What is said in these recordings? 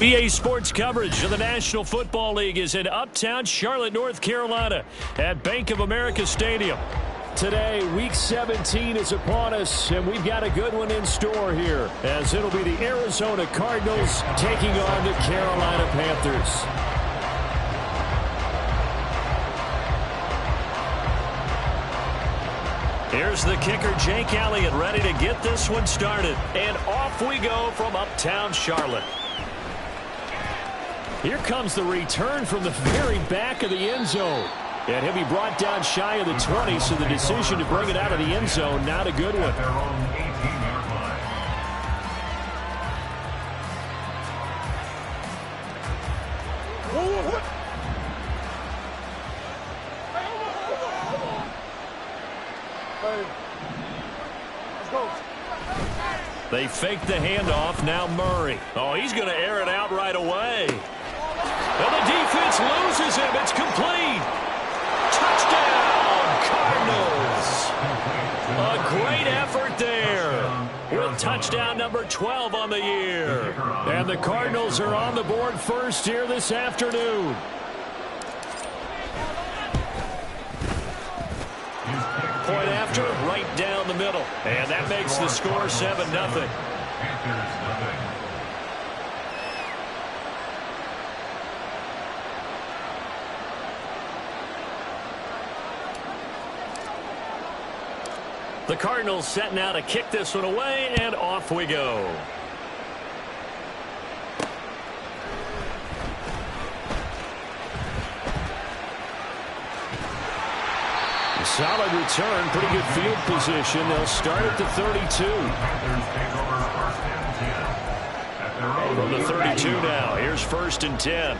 EA Sports coverage of the National Football League is in uptown Charlotte, North Carolina at Bank of America Stadium. Today, Week 17 is upon us, and we've got a good one in store here, as it'll be the Arizona Cardinals taking on the Carolina Panthers. Here's the kicker, Jake Elliott, ready to get this one started. And off we go from uptown Charlotte. Here comes the return from the very back of the end zone. And he'll be brought down shy of the 20, so the decision to bring it out of the end zone, not a good one. They fake the handoff. Now Murray. Oh, he's going to air it out right away. And the defense loses him. It's complete. Touchdown, Cardinals. A great effort there. With touchdown number 12 on the year. And the Cardinals are on the board first here this afternoon. Point after, right down the middle. And that makes the score 7-0. The Cardinals setting out to kick this one away, and off we go. Solid return, pretty good field position. They'll start at the 32. From the 32 now, here's 1st and 10.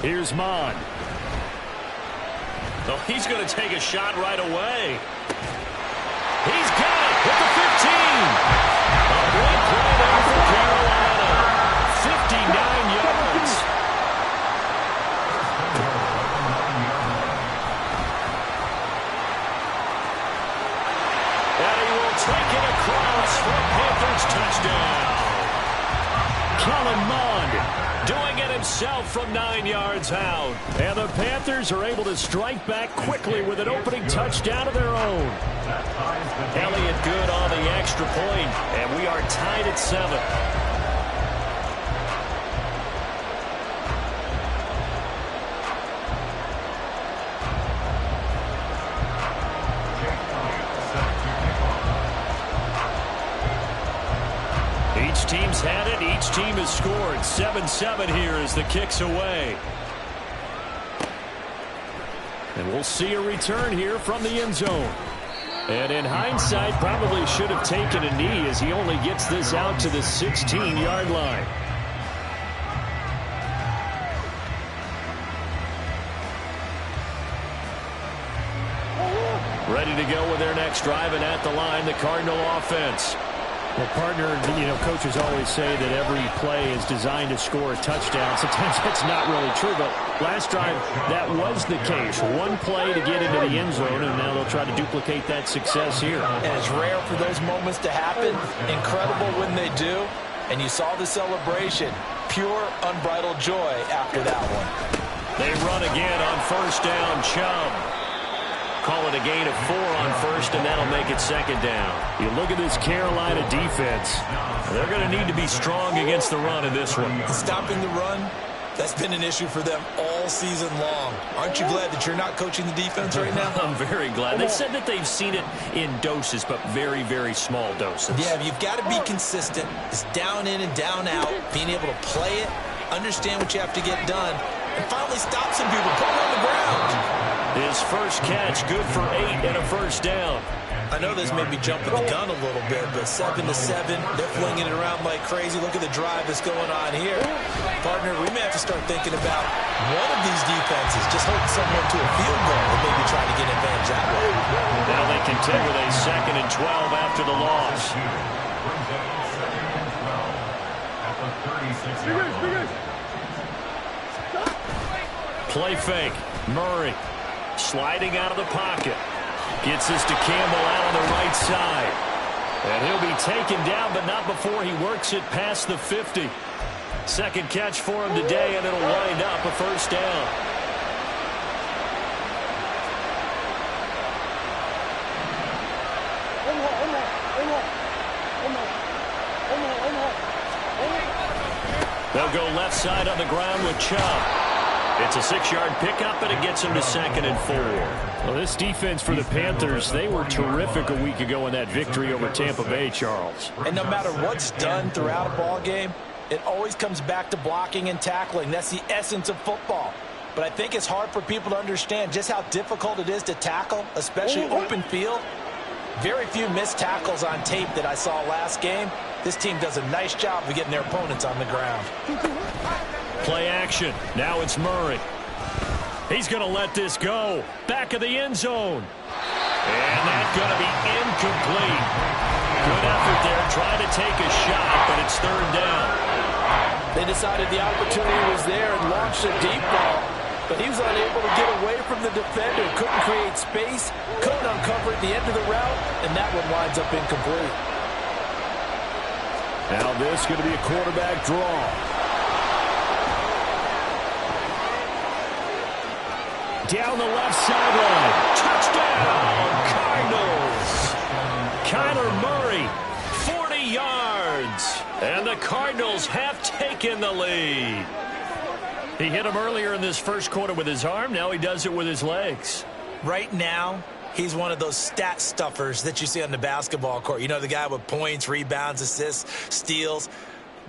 Here's Mond. Oh, he's going to take a shot right away. He's got it at the 15. A great play there for Carolina. 59 yards. And he will take it across for a Panthers touchdown. Kellen Mond doing it himself from 9 yards out. And the Panthers are able to strike back quickly with an opening touchdown of their own. Elliott good on the extra point, and we are tied at 7. Each team's had it. Each team has scored. 7-7 here as the kick's away. And we'll see a return here from the end zone. And in hindsight, probably should have taken a knee as he only gets this out to the 16-yard line. Ready to go with their next drive, and at the line, the Cardinal offense. Well, partner, coaches always say that every play is designed to score a touchdown. Sometimes that's not really true, but last drive, that was the case. One play to get into the end zone, and now they'll try to duplicate that success here. And it's rare for those moments to happen. Incredible when they do. And you saw the celebration. Pure, unbridled joy after that one. They run again on 1st down. Chubb. Call it a gain of 4 on 1st, and that'll make it 2nd down. You look at this Carolina defense. They're going to need to be strong against the run in this one. Stopping the run, that's been an issue for them all season long. Aren't you glad that you're not coaching the defense right now? I'm very glad. They said that they've seen it in doses, but very, very small doses. Yeah, you've got to be consistent. It's down in and down out, being able to play it, understand what you have to get done, and finally stop some people, put them on the ground. His first catch, good for 8 and a 1st down. I know this may be jumping the gun a little bit, but 7-7, they're flinging it around like crazy. Look at the drive that's going on here. Partner, we may have to start thinking about one of these defenses just holding someone to a field goal and maybe trying to get advantage that way. Now they contend with a 2nd and 12 after the loss. Play fake. Murray sliding out of the pocket. Gets this to Campbell out on the right side. And he'll be taken down, but not before he works it past the 50. Second catch for him today, and it'll wind up a first down. They'll go left side on the ground with Chubb. It's a 6-yard pickup, and it gets him to 2nd and 4. Well, this defense for the Panthers, they were terrific a week ago in that victory over Tampa Bay, Charles. And no matter what's done throughout a ball game, it always comes back to blocking and tackling. That's the essence of football. But I think it's hard for people to understand just how difficult it is to tackle, especially open field. Very few missed tackles on tape that I saw last game. This team does a nice job of getting their opponents on the ground. Play action. Now it's Murray. He's going to let this go. Back of the end zone. And that's going to be incomplete. Good effort there, trying to take a shot, but it's 3rd down. They decided the opportunity was there and launched a deep ball, but he was unable to get away from the defender. Couldn't create space, couldn't uncover at the end of the route, and that one winds up incomplete. Now this is going to be a quarterback draw. Down the left sideline. Touchdown, Cardinals. Kyler Murray, 40 yards. And the Cardinals have taken the lead. He hit him earlier in this first quarter with his arm. Now he does it with his legs. Right now, he's one of those stat stuffers that you see on the basketball court. You know, the guy with points, rebounds, assists, steals.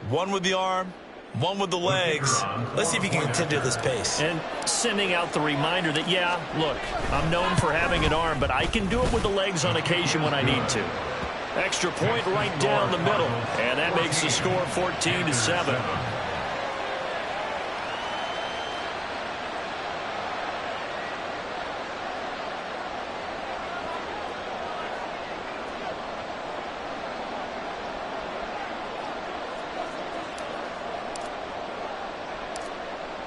One with the arm, one with the legs. Let's see if he can continue this pace. And sending out the reminder that, yeah, look, I'm known for having an arm, but I can do it with the legs on occasion when I need to. Extra point right down the middle. And that makes the score 14-7.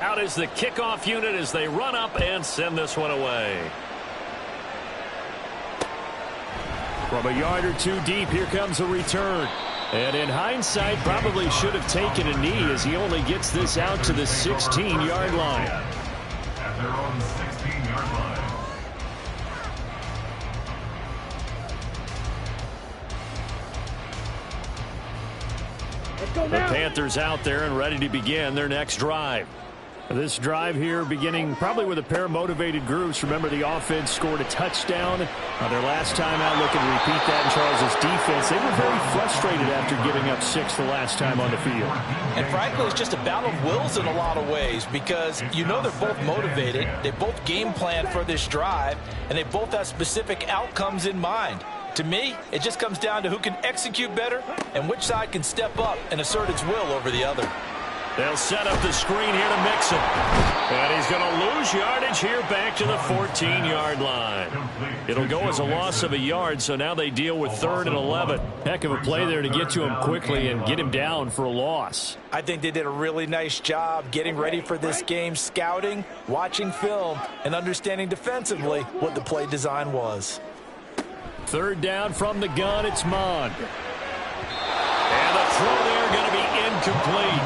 Out is the kickoff unit as they run up and send this one away. From a yard or two deep, here comes a return. And in hindsight, probably should have taken a knee as he only gets this out to the 16-yard line. At their own 16-yard line. The Panthers out there and ready to begin their next drive. This drive here beginning probably with a pair of motivated groups. Remember, the offense scored a touchdown their last time out. Looking to repeat that in Charles's defense. They were very frustrated after giving up 6 the last time on the field. And frankly, it's just a battle of wills in a lot of ways because you know they're both motivated. They both game plan for this drive, and they both have specific outcomes in mind. To me, it just comes down to who can execute better and which side can step up and assert its will over the other. They'll set up the screen here to mix him. And he's going to lose yardage here back to the 14-yard line. It'll go as a loss of a yard, so now they deal with 3rd and 11. Heck of a play there to get to him quickly and get him down for a loss. I think they did a really nice job getting ready for this game, scouting, watching film, and understanding defensively what the play design was. 3rd down from the gun, it's Mond. And the throw there going to be incomplete.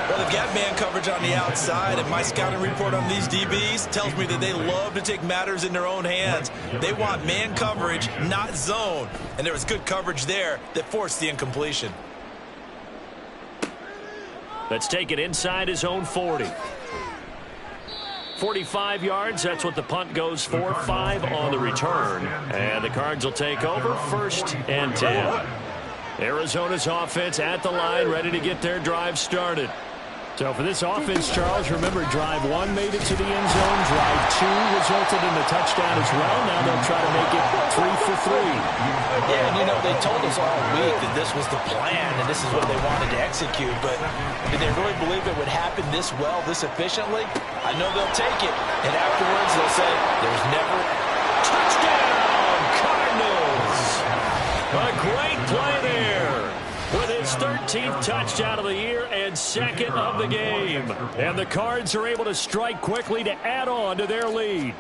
Well, they've got man coverage on the outside, and my scouting report on these DBs tells me that they love to take matters in their own hands. They want man coverage, not zone. And there was good coverage there that forced the incompletion. Let's take it inside his own 40. 45 yards, that's what the punt goes for. 5 on the return. And the Cards will take over 1st and 10. Arizona's offense at the line, ready to get their drive started. So for this offense, Charles, remember drive 1 made it to the end zone. Drive 2 resulted in a touchdown as well. Now they'll try to make it 3 for 3. Yeah, and you know, they told us all week that this was the plan and this is what they wanted to execute. But did they really believe it would happen this well, this efficiently? I know they'll take it. And afterwards, they'll say, there's never... Touchdown, Cardinals! A great play there. With his 13th touchdown of the year and 2nd of the game. And the Cards are able to strike quickly to add on to their lead.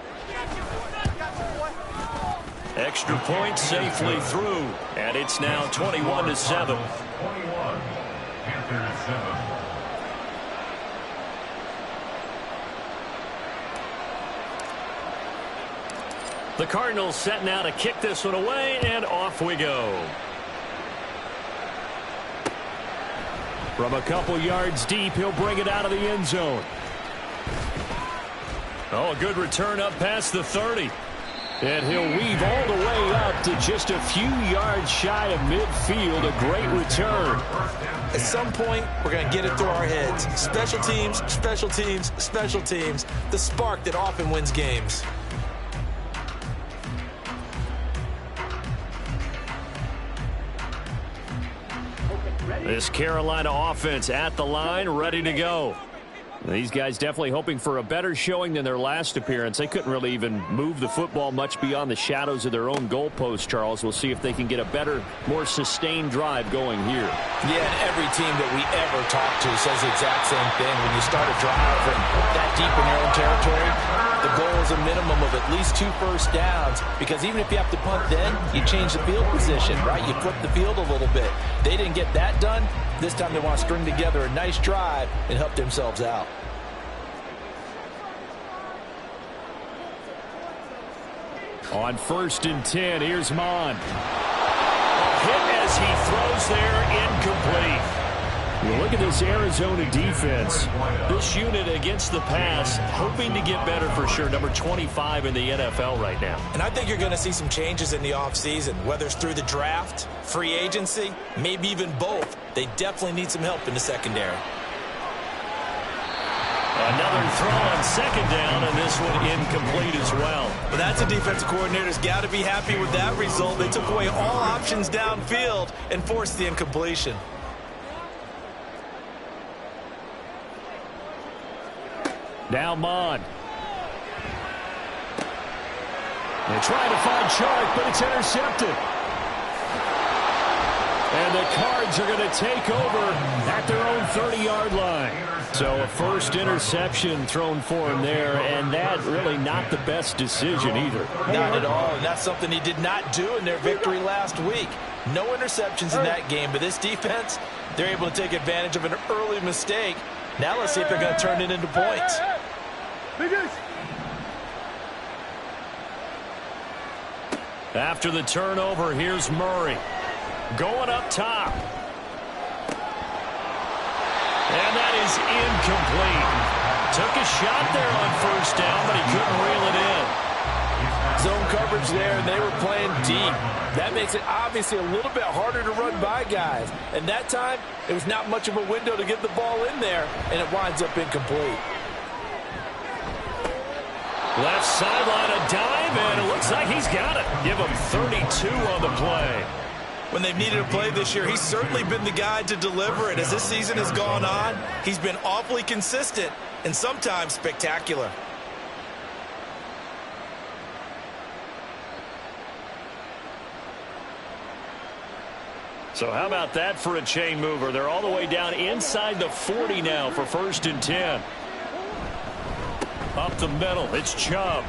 Extra point safely through, and it's now 21-7. 21, Panthers 7. The Cardinals set now to kick this one away, and off we go. From a couple yards deep, he'll bring it out of the end zone. Oh, a good return up past the 30. And he'll weave all the way up to just a few yards shy of midfield. A great return. At some point, we're going to get it through our heads. Special teams, special teams, special teams. The spark that often wins games. This Carolina offense at the line, ready to go. These guys definitely hoping for a better showing than their last appearance. They couldn't really even move the football much beyond the shadows of their own goalpost, Charles. We'll see if they can get a better, more sustained drive going here. Yeah, and every team that we ever talk to says the exact same thing. When you start a drive from that deep in your own territory, the goal is a minimum of at least 2 first downs, because even if you have to punt then, you change the field position, right? You flip the field a little bit. They didn't get that done. This time they want to string together a nice drive and help themselves out. On 1st and 10, here's Mon. Hit as he throws there, incomplete. Well, look at this Arizona defense. This unit against the pass, hoping to get better for sure. Number 25 in the NFL right now. And I think you're going to see some changes in the offseason, whether it's through the draft, free agency, maybe even both. They definitely need some help in the secondary. Another throw on 2nd down, and this one incomplete as well. But that's a defensive coordinator's got to be happy with that result. They took away all options downfield and forced the incompletion. Now Mon. They're trying to find Chark, but it's intercepted. And the Cards are going to take over at their own 30-yard line. So a first interception thrown for him there, and that really not the best decision either. Not at all, and that's something he did not do in their victory last week. No interceptions in that game, but this defense, they're able to take advantage of an early mistake. Now let's see if they're going to turn it into points. After the turnover, here's Murray. Going up top. And that is incomplete. Took a shot there on 1st down, but he couldn't reel it in. Zone coverage there, and they were playing deep. That makes it obviously a little bit harder to run by guys. And that time, it was not much of a window to get the ball in there, and it winds up incomplete. Left sideline, a dive, and it looks like he's got it. Give him 32 on the play. When they've needed a play this year, he's certainly been the guy to deliver it. As this season has gone on, he's been awfully consistent and sometimes spectacular. So how about that for a chain mover? They're all the way down inside the 40 now for 1st and 10. Up the middle, it's Chubb.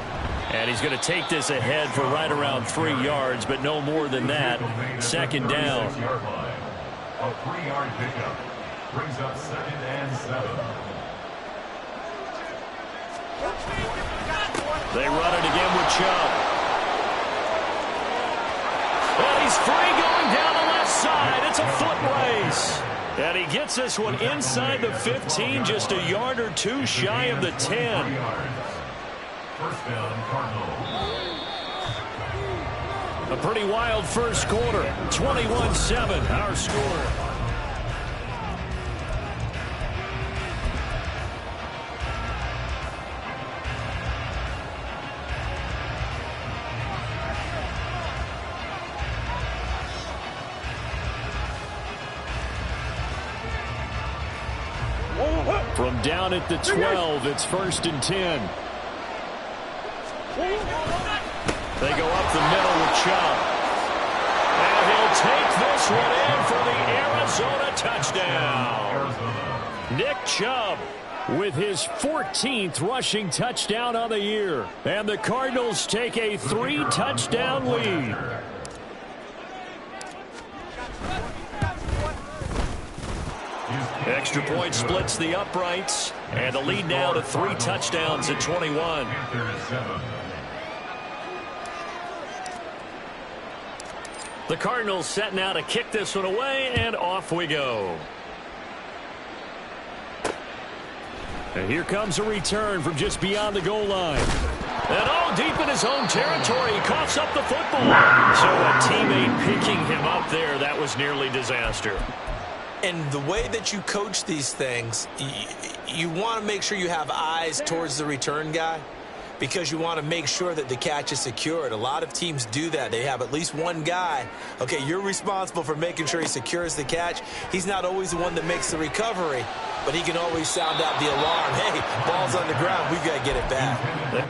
And he's going to take this ahead for right around 3 yards, but no more than that. 2nd down. A 3-yard pickup brings up 2nd and 7. They run it again with Chubb. And he's free going down the left side. It's a foot race. And he gets this one inside the 15, just a yard or 2 shy of the 10. 1st down, Cardinals. A pretty wild first quarter. 21-7, our score. From down at the 12, it's 1st and 10. They go up the middle with Chubb. And he'll take this one in for the Arizona touchdown. Nick Chubb with his 14th rushing touchdown on the year. And the Cardinals take a 3-touchdown lead. Extra point splits the uprights, and the lead now to 3 touchdowns at 21. The Cardinals set now to kick this one away, and off we go. And here comes a return from just beyond the goal line. And all deep in his own territory, he coughs up the football. So a teammate picking him up there, that was nearly disaster. And the way that you coach these things, you want to make sure you have eyes towards the return guy because you want to make sure that the catch is secured. A lot of teams do that. They have at least one guy. Okay, you're responsible for making sure he secures the catch. He's not always the one that makes the recovery, but he can always sound out the alarm. Hey, ball's on the ground. We've got to get it back.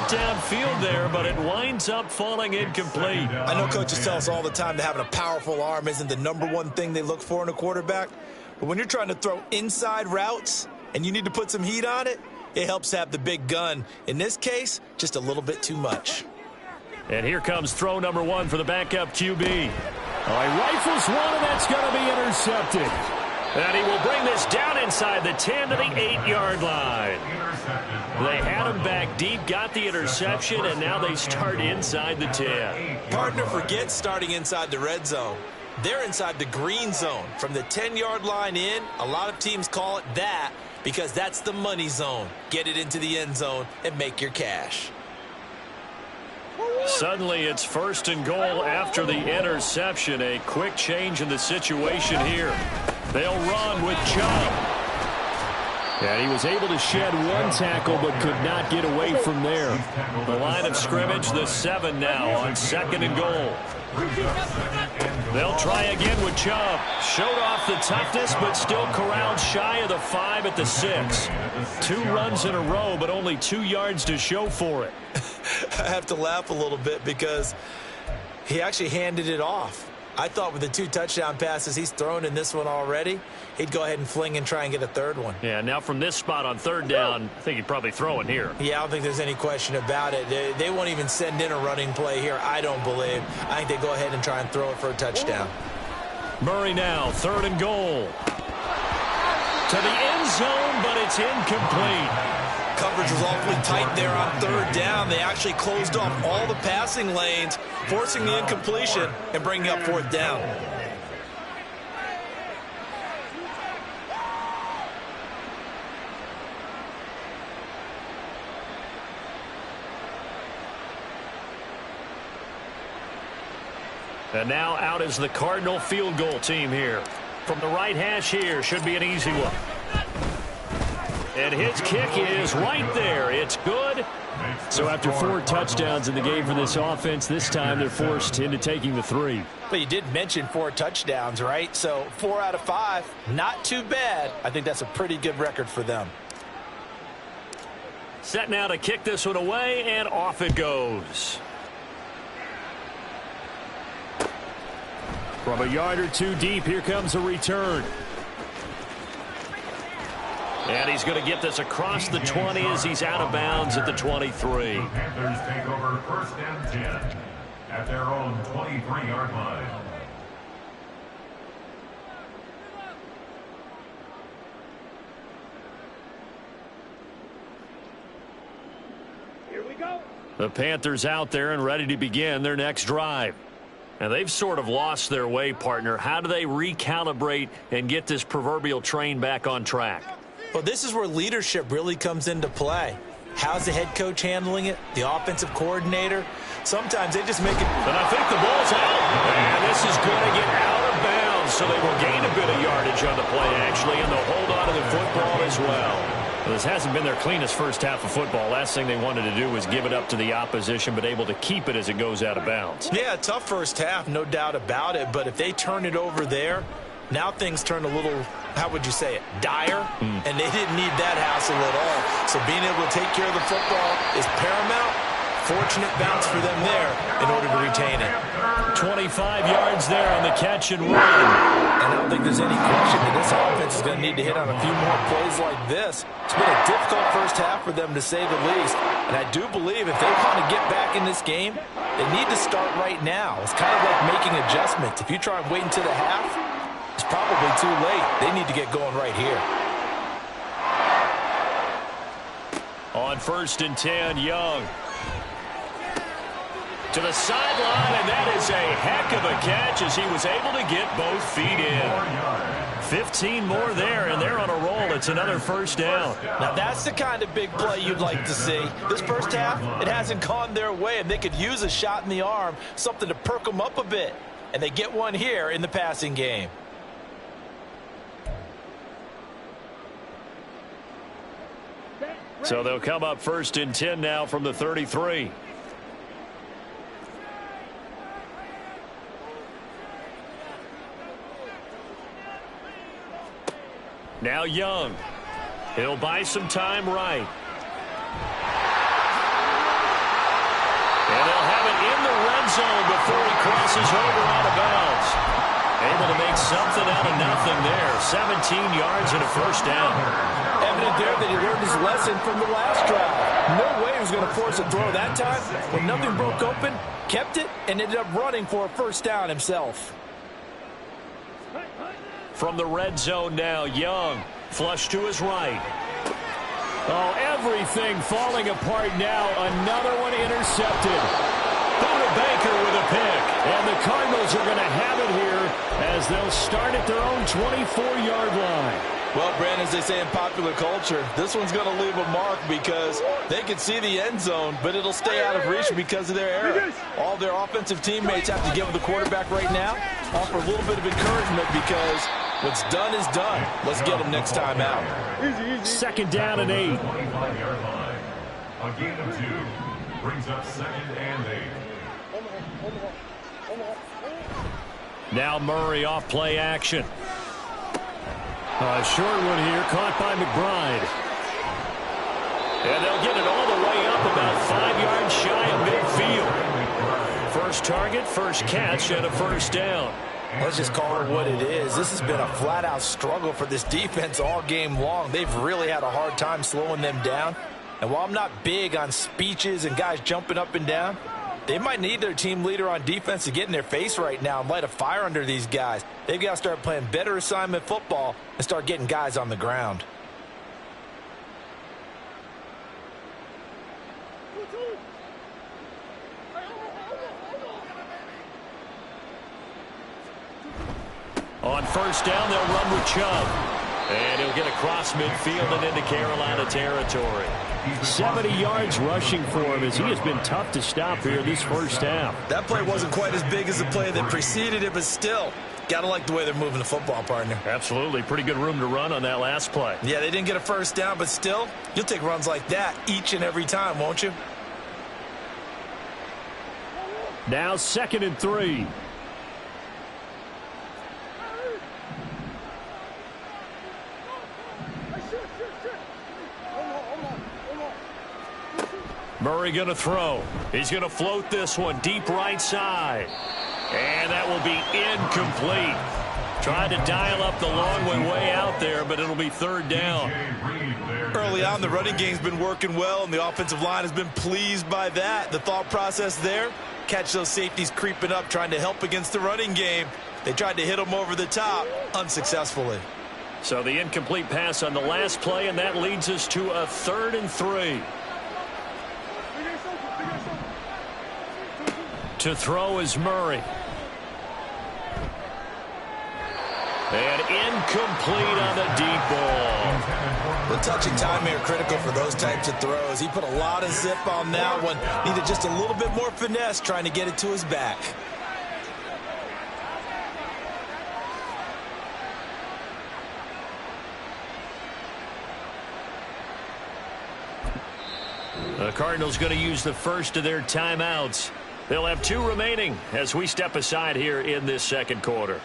Downfield there, but it winds up falling incomplete. I know coaches tell us all the time that having a powerful arm isn't the #1 thing they look for in a quarterback. But when you're trying to throw inside routes and you need to put some heat on it, it helps have the big gun. In this case, just a little bit too much. And here comes throw number 1 for the backup QB. Oh, he rifles one, and that's going to be intercepted. And he will bring this down inside the 10 to the 8-yard line. They had him back deep, got the interception, and now they start inside the 10. Partner, forget starting inside the red zone. They're inside the green zone. From the 10-yard line in, a lot of teams call it that because that's the money zone. Get it into the end zone and make your cash. Suddenly it's 1st and goal after the interception. A quick change in the situation here. They'll run with Chubb. And he was able to shed one tackle but could not get away from there. The line of scrimmage, the 7 now on 2nd and goal. They'll try again with Chubb. Showed off the toughness but still corralled shy of the 5 at the 6. 2 runs in a row but only 2 yards to show for it. I have to laugh a little bit because he actually handed it off. I thought with the 2 touchdown passes he's thrown in this one already, he'd go ahead and fling and try and get a 3rd one. Yeah, now from this spot on 3rd down, I think he'd probably throw it here. Yeah, I don't think there's any question about it. They won't even send in a running play here, I don't believe. I think they go ahead and try and throw it for a touchdown. Murray now, 3rd and goal. To the end zone, but it's incomplete. Coverage was awfully tight there on 3rd down. They actually closed off all the passing lanes, forcing the incompletion and bringing up 4th down. And now out is the Cardinal field goal team here. From the right hash here, should be an easy one. And his kick is right there. It's good. So after 4 touchdowns in the game for this offense, this time they're forced into taking the 3. But you did mention 4 touchdowns, right? So 4 out of 5, not too bad. I think that's a pretty good record for them. Set now to kick this one away, and off it goes. From a yard or 2 deep, here comes a return. And he's going to get this across the 20 as he's out of bounds at the 23. The Panthers take over 1st and 10 at their own 23-yard line. Here we go. The Panthers out there and ready to begin their next drive. And they've sort of lost their way, partner. How do they recalibrate and get this proverbial train back on track? Well, this is where leadership really comes into play. How's the head coach handling it? The offensive coordinator? Sometimes they just make it. And I think the ball's out. And this is going to get out of bounds, so they will gain a bit of yardage on the play, actually, and they'll hold on to the football as well. Well, this hasn't been their cleanest first half of football. Last thing they wanted to do was give it up to the opposition, but able to keep it as it goes out of bounds. Yeah, tough first half, no doubt about it. But if they turn it over there, now things turn a little, how would you say it, dire? And they didn't need that hassle at all. So being able to take care of the football is paramount. Fortunate bounce for them there in order to retain it. 25 yards there on the catch and run. And I don't think there's any question that this offense is going to need to hit on a few more plays like this. It's been a difficult first half for them, to say the least. And I do believe if they want to get back in this game, they need to start right now. It's kind of like making adjustments. If you try and wait until the half, it's probably too late. They need to get going right here. On 1st and 10, Young. To the sideline, and that is a heck of a catch as he was able to get both feet in. 15 more there, and they're on a roll. It's another first down. Now, that's the kind of big play you'd like to see. This first half, it hasn't gone their way, and they could use a shot in the arm, something to perk them up a bit. And they get one here in the passing game. So they'll come up 1st and 10 now from the 33. Now Young. He'll buy some time right. And they'll have it in the red zone before he crosses over out of bounds. Able to make something out of nothing there. 17 yards and a first down. Evident there that he learned his lesson from the last drive. No way he was going to force a throw that time. When nothing broke open, kept it, and ended up running for a first down himself. From the red zone now, Young. Flush to his right. Oh, everything falling apart now. Another one intercepted. Buda Baker with a pick. And the Cardinals are going to have it here as they'll start at their own 24-yard line. Well, Brandon, as they say in popular culture, this one's going to leave a mark because they can see the end zone, but it'll stay out of reach because of their error. All their offensive teammates have to give the quarterback right now, offer a little bit of encouragement because what's done is done. Let's get them next time out. 2nd down and 8. 25-yard line. A gain of 2 brings up 2nd and 8. Now Murray off play action. Short one here, caught by McBride. And they'll get it all the way up about 5 yards shy of midfield. First target, first catch, and a first down. Let's just call it what it is. This has been a flat-out struggle for this defense all game long. They've really had a hard time slowing them down. And while I'm not big on speeches and guys jumping up and down, they might need their team leader on defense to get in their face right now and light a fire under these guys. They've got to start playing better assignment football and start getting guys on the ground. On first down, they'll run with Chubb. And he'll get across midfield and into Carolina territory. 70 yards rushing for him as he has been tough to stop here this first half. That play wasn't quite as big as the play that preceded it, but still, got to like the way they're moving the football, partner. Absolutely. Pretty good room to run on that last play. Yeah, they didn't get a first down, but still, you'll take runs like that each and every time, won't you? Now 2nd and 3. Murray going to throw. He's going to float this one deep right side. And that will be incomplete. Tried to dial up the long way out there, but it'll be 3rd down. Early on, the running game's been working well, and the offensive line has been pleased by that. The thought process there, catch those safeties creeping up, trying to help against the running game. They tried to hit them over the top, unsuccessfully. So the incomplete pass on the last play, and that leads us to a 3rd and 3. To throw is Murray. And incomplete on the deep ball. The touch and timing are critical for those types of throws. He put a lot of zip on that one. Needed just a little bit more finesse trying to get it to his back. The Cardinals going to use the first of their timeouts. They'll have 2 remaining as we step aside here in this second quarter.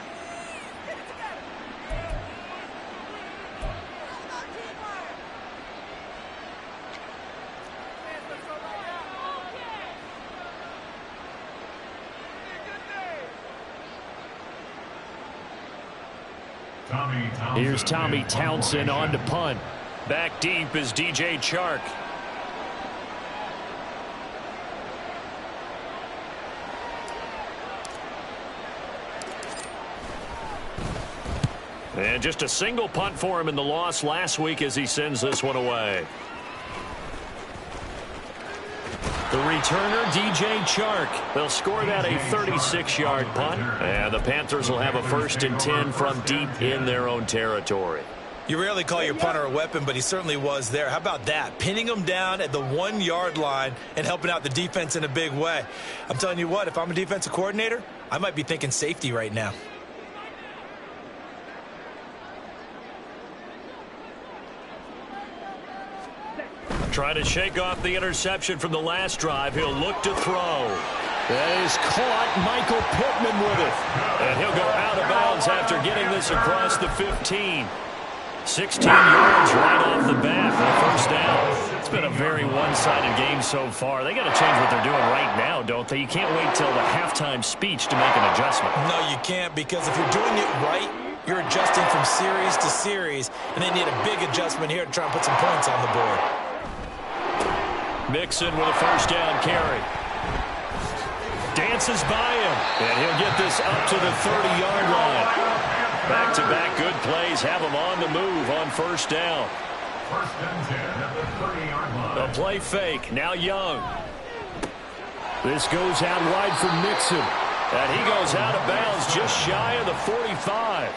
Here's Tommy Townsend on to punt. Back deep is DJ Chark. And just a single punt for him in the loss last week as he sends this one away. The returner, DJ Chark. They'll score that a 36-yard punt. And the Panthers will have a 1st and 10 from deep in their own territory. You rarely call your punter a weapon, but he certainly was there. How about that? Pinning him down at the 1-yard line and helping out the defense in a big way. I'm telling you what, if I'm a defensive coordinator, I might be thinking safety right now. Trying to shake off the interception from the last drive. He'll look to throw. That is caught. Michael Pittman with it. And he'll go out of bounds after getting this across the 15. 16 yards right off the bat for the 1st down. It's been a very one-sided game so far. They got to change what they're doing right now, don't they? You can't wait till the halftime speech to make an adjustment. No, you can't, because if you're doing it right, you're adjusting from series to series, and they need a big adjustment here to try and put some points on the board. Mixon with a 1st down carry. Dances by him, and he'll get this up to the 30-yard line. Back-to-back good plays have him on the move on 1st down. 1st and 10 at the 30-yard line. A play fake, now Young. This goes out wide for Mixon. And he goes out of bounds just shy of the 45.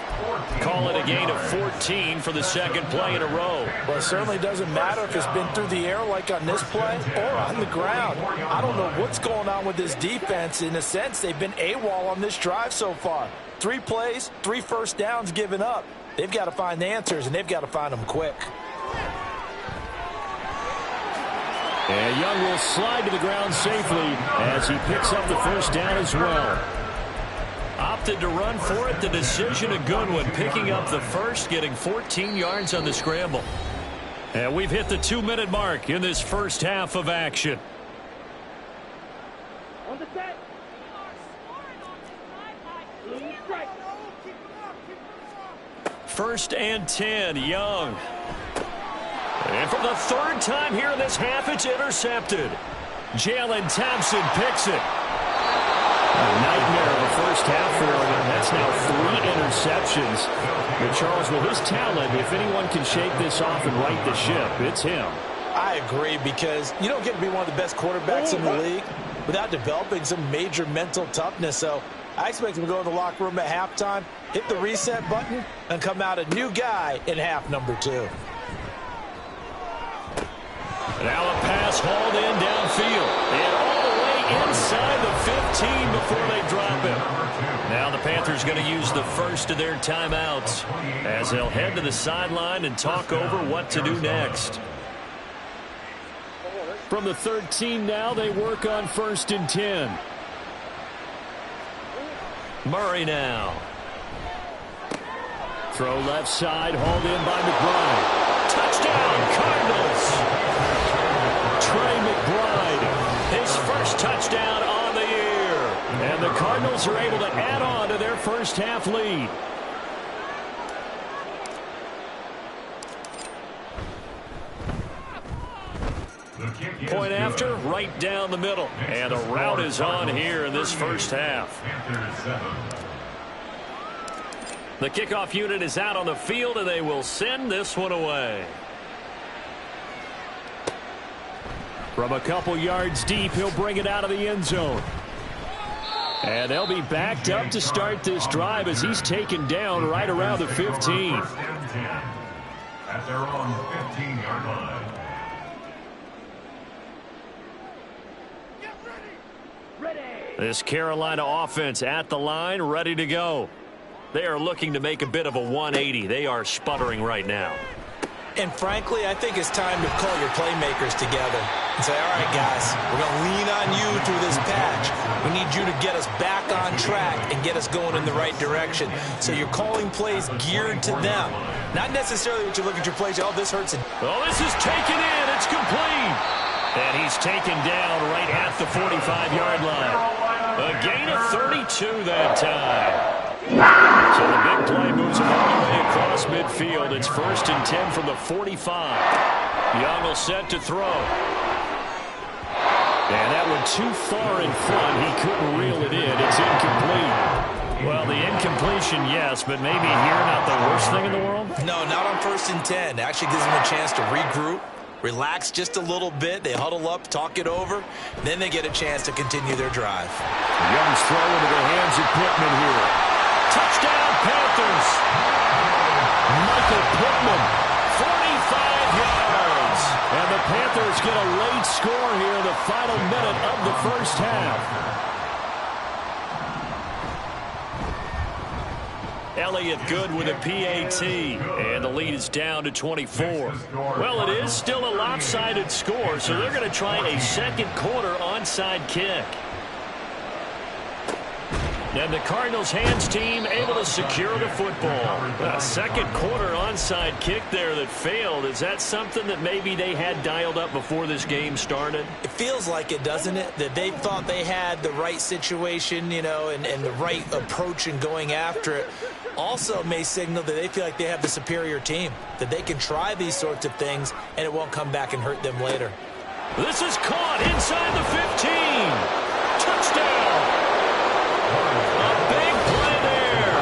Call it a gain of 14 for the 2nd play in a row. Well, it certainly doesn't matter if it's been through the air like on this play or on the ground. I don't know what's going on with this defense. In a sense, they've been AWOL on this drive so far. 3 plays, 3 1st downs given up. They've got to find the answers, and they've got to find them quick. And Young will slide to the ground safely as he picks up the 1st down as well. Opted to run for it. The decision a good one. Picking up the 1st, getting 14 yards on the scramble. And we've hit the 2-minute mark in this 1st half of action. On the set. 1st and 10, Young. And for the 3rd time here in this half, it's intercepted. Jalen Thompson picks it. A nightmare of a 1st half for him. That's now 3 interceptions. But Charles, with his talent, if anyone can shake this off and right the ship, it's him. I agree, because you don't get to be one of the best quarterbacks in the league without developing some major mental toughness. So I expect him to go in the locker room at halftime, hit the reset button, and come out a new guy in half number 2. Now a pass hauled in downfield. And all the way inside the 15 before they drop him. Now the Panthers going to use the 1st of their timeouts as they'll head to the sideline and talk over what to do next. From the 13 now, they work on 1st and 10. Murray now. Throw left side, hauled in by McBride. Touchdown, Cardinals. Trey McBride, his 1st touchdown on the year. And the Cardinals are able to add on to their 1st half lead. Point after, right down the middle. And a route is on here in this 1st half. The kickoff unit is out on the field, and they will send this one away. From a couple yards deep, he'll bring it out of the end zone. And they'll be backed up to start this drive as he's taken down right around the 15. at their own 15-yard line. This Carolina offense at the line, ready to go. They are looking to make a bit of a 180. They are sputtering right now. And frankly, I think it's time to call your playmakers together and say, all right, guys, we're going to lean on you through this patch. We need you to get us back on track and get us going in the right direction. So you're calling plays geared to them. Not necessarily what you look at your plays, oh, this hurts. Oh, this is taken in. It's complete. And he's taken down right at the 45-yard line. A gain of 32 that time. So the big play moves him all the way across midfield. It's 1st and 10 from the 45. Young will set to throw. And that one too far in front. He couldn't reel it in. It's incomplete. Well, the incompletion, yes, but maybe here not the worst thing in the world? No, not on 1st and 10. It actually gives them a chance to regroup, relax just a little bit. They huddle up, talk it over. Then they get a chance to continue their drive. Young's throw into the hands of Pittman here. Touchdown, Panthers. Michael Pittman, 45 yards. And the Panthers get a late score here in the final minute of the first half. Elliott good with a PAT, and the lead is down to 24. Well, it is still a lopsided score, so they're going to try a second quarter onside kick. And the Cardinals' hands team able to secure the football. A second quarter onside kick there that failed. Is that something that maybe they had dialed up before this game started? It feels like it, doesn't it? That they thought they had the right situation, you know, and the right approach in going after it. Also may signal that they feel like they have the superior team, that they can try these sorts of things and it won't come back and hurt them later. This is caught inside the 15. Touchdown. A big play there.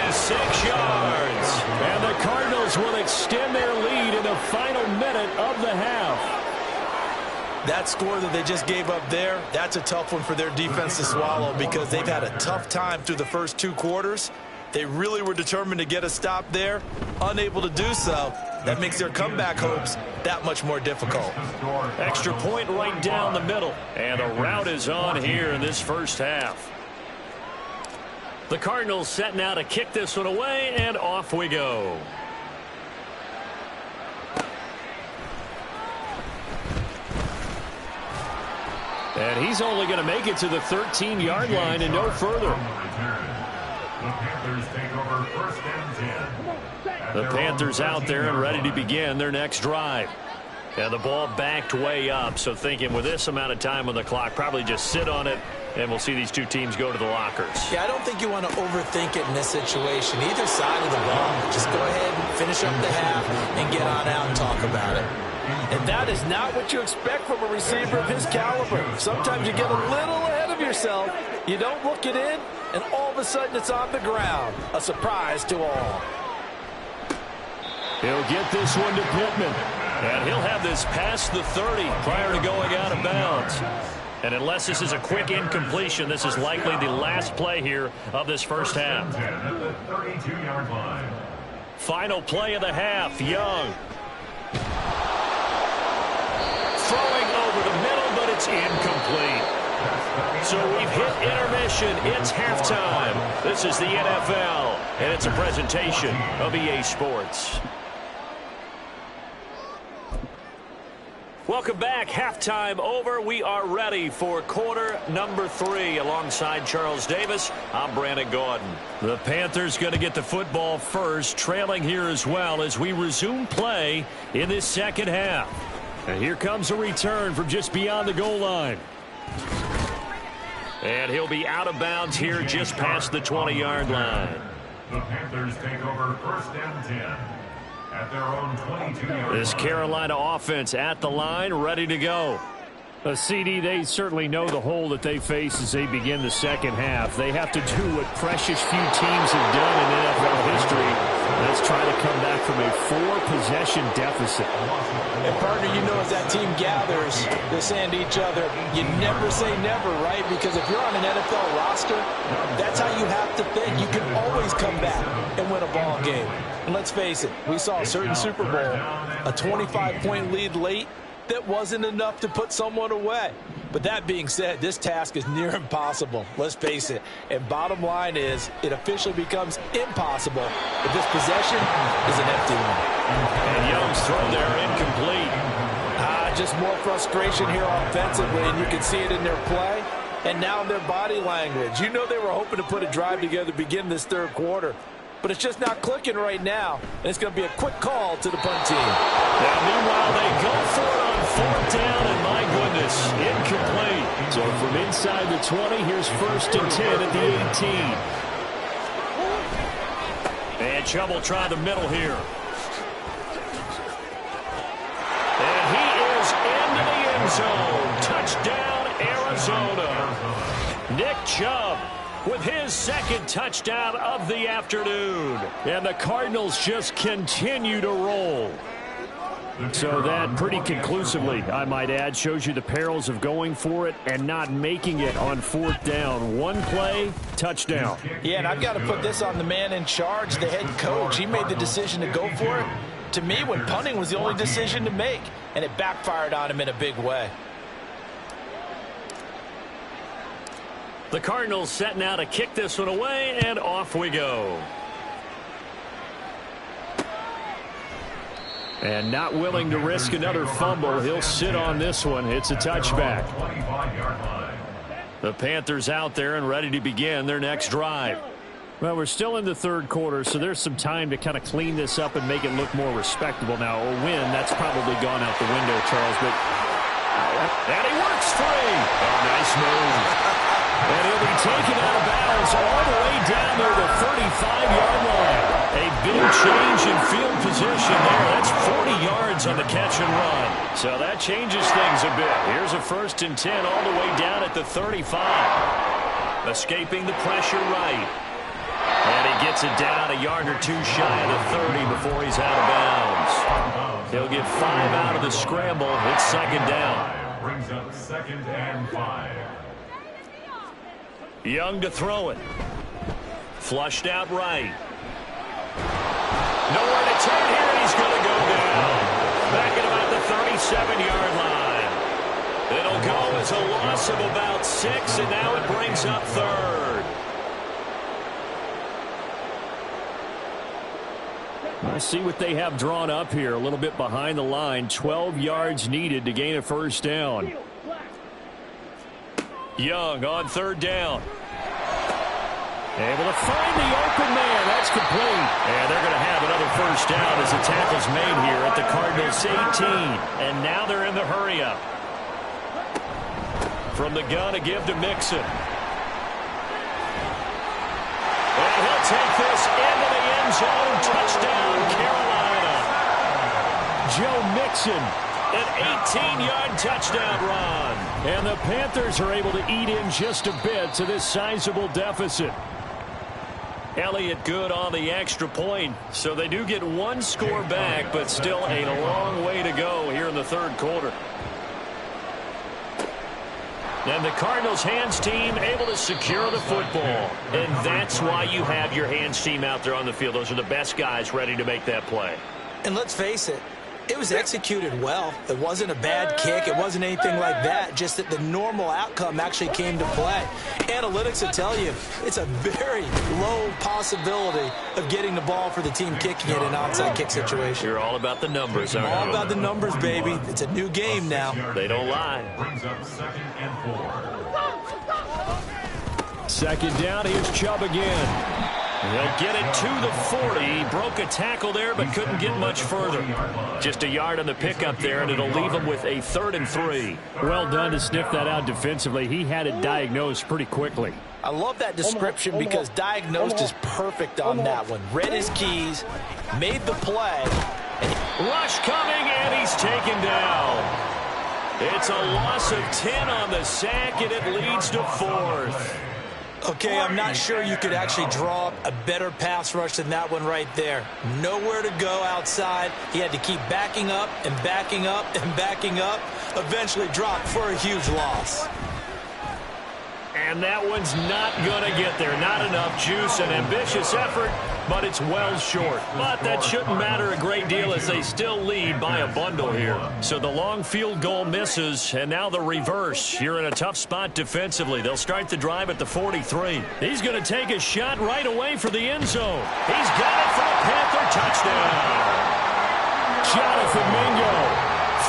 46 yards. And the Cardinals will extend their lead in the final minute of the half. That score that they just gave up there, that's a tough one for their defense to swallow because they've had a tough time through the first 2 quarters. They really were determined to get a stop there, unable to do so. That makes their comeback hopes that much more difficult. Extra point right down the middle. And the route is on here in this first half. The Cardinals set now to kick this one away, and off we go. And he's only going to make it to the 13-yard line and no further. The Panthers take over 1st and 10. The Panthers out there and ready to begin their next drive. And the ball backed way up, so thinking with this amount of time on the clock, probably just sit on it, and we'll see these two teams go to the lockers. Yeah, I don't think you want to overthink it in this situation. Either side of the ball, just go ahead and finish up the half and get on out and talk about it. And that is not what you expect from a receiver of his caliber. Sometimes you get a little ahead of yourself. You don't look it in, and all of a sudden it's on the ground. A surprise to all. He'll get this one to Pittman. And he'll have this past the 30 prior to going out of bounds. And unless this is a quick incompletion, this is likely the last play here of this first half. 10 at the 32-yard line. Final play of the half, Young. Throwing over the middle, but it's incomplete. So we've hit intermission. It's halftime. This is the NFL, and it's a presentation of EA Sports. Welcome back. Halftime over. We are ready for quarter number 3. Alongside Charles Davis, I'm Brandon Gordon. The Panthers going to get the football first, trailing here as well as we resume play in this second half. And here comes a return from just beyond the goal line. And he'll be out of bounds here just past the 20-yard line. The Panthers take over 1st and 10. At their own 22-yard This Carolina offense at the line, ready to go. CD, they certainly know the hole that they face as they begin the second half. They have to do what precious few teams have done in NFL history. Let's try to come back from a 4-possession deficit. And partner, you know, as that team gathers, they're saying to each other, you never say never, right? Because if you're on an NFL roster, that's how you have to think. You can always come back and win a ball game. And let's face it, we saw a certain Super Bowl, a 25-point lead late that wasn't enough to put someone away. But that being said, this task is near impossible. Let's face it. And bottom line is, it officially becomes impossible if this possession is an empty one. And Young's throw there incomplete. Just more frustration here offensively, and you can see it in their play and now in their body language. You know they were hoping to put a drive together to begin this third quarter, but it's just not clicking right now, and it's going to be a quick call to the punt team. Now, meanwhile, they go for it on fourth down, and my goodness, incomplete. So from inside the 20, here's 1st and 10 at the 18. And Chubb will try the middle here. And he is into the end zone. Touchdown, Arizona. Nick Chubb with his 2nd touchdown of the afternoon. And the Cardinals just continue to roll. So that pretty conclusively, I might add, shows you the perils of going for it and not making it on 4th down. One play, touchdown. Yeah, and I've got to put this on the man in charge, the head coach. He made the decision to go for it. To me, when punting was the only decision to make, and it backfired on him in a big way. The Cardinals setting out to kick this one away, and off we go. And not willing to risk another fumble, he'll sit on this one. It's a touchback. The Panthers out there and ready to begin their next drive. Well, we're still in the third quarter, so there's some time to kind of clean this up and make it look more respectable. Now, a win, that's probably gone out the window, Charles. But and he works free. Oh, nice move. And he'll be taken out of bounds all the way down near the 35-yard line. A big change in field position there. That's 40 yards on the catch and run. So that changes things a bit. Here's a 1st and 10 all the way down at the 35. Escaping the pressure right. And he gets it down a yard or two shy of the 30 before he's out of bounds. He'll get 5 out of the scramble. It's 2nd down. Brings up 2nd and 5. Young to throw it. Flushed out right. Nowhere to turn here, and he's going to go down. Back at about the 37-yard line. It'll go as a loss of about 6, and now it brings up 3rd. We'll see what they have drawn up here. A little bit behind the line. 12 yards needed to gain a 1st down. Young on 3rd down. Able to find the open man. That's complete. And they're going to have another 1st down as the tackle's made here at the Cardinals 18. And now they're in the hurry-up. From the gun, a give to Mixon. And he'll take this into the end zone. Touchdown, Carolina. Joe Mixon. An 18-yard touchdown run. And the Panthers are able to eat in just a bit to this sizable deficit. Elliott good on the extra point. So they do get 1 score back, but still a long way to go here in the 3rd quarter. And the Cardinals hands team able to secure the football. And that's why you have your hands team out there on the field. Those are the best guys ready to make that play. And let's face it, it was executed well. It wasn't a bad kick. It wasn't anything like that. Just that the normal outcome actually came to play. Analytics will tell you it's a very low possibility of getting the ball for the team kicking it in an onside kick situation. You're all about the numbers, aren't you? All about the numbers, baby. It's a new game now. They don't lie. Brings up 2nd and 4. 2nd down. Here's Chubb again. They'll get it to the 40. He broke a tackle there, but couldn't get much further. Just a yard on the pickup there, and it'll leave him with a 3rd and 3. Well done to sniff that out defensively. He had it diagnosed pretty quickly. I love that description because diagnosed is perfect on that one. Read his keys, made the play. Rush coming, and he's taken down. It's a loss of 10 on the sack, and it leads to 4th. Okay, I'm not sure you could actually draw up a better pass rush than that one right there. Nowhere to go outside. He had to keep backing up and backing up and backing up. Eventually dropped for a huge loss. And that one's not going to get there. Not enough juice, an ambitious effort, but it's well short. But that shouldn't matter a great deal as they still lead by a bundle here. So the long field goal misses, and now the reverse. You're in a tough spot defensively. They'll start the drive at the 43. He's going to take a shot right away for the end zone. He's got it for a Panther touchdown. Jonathan Mingo,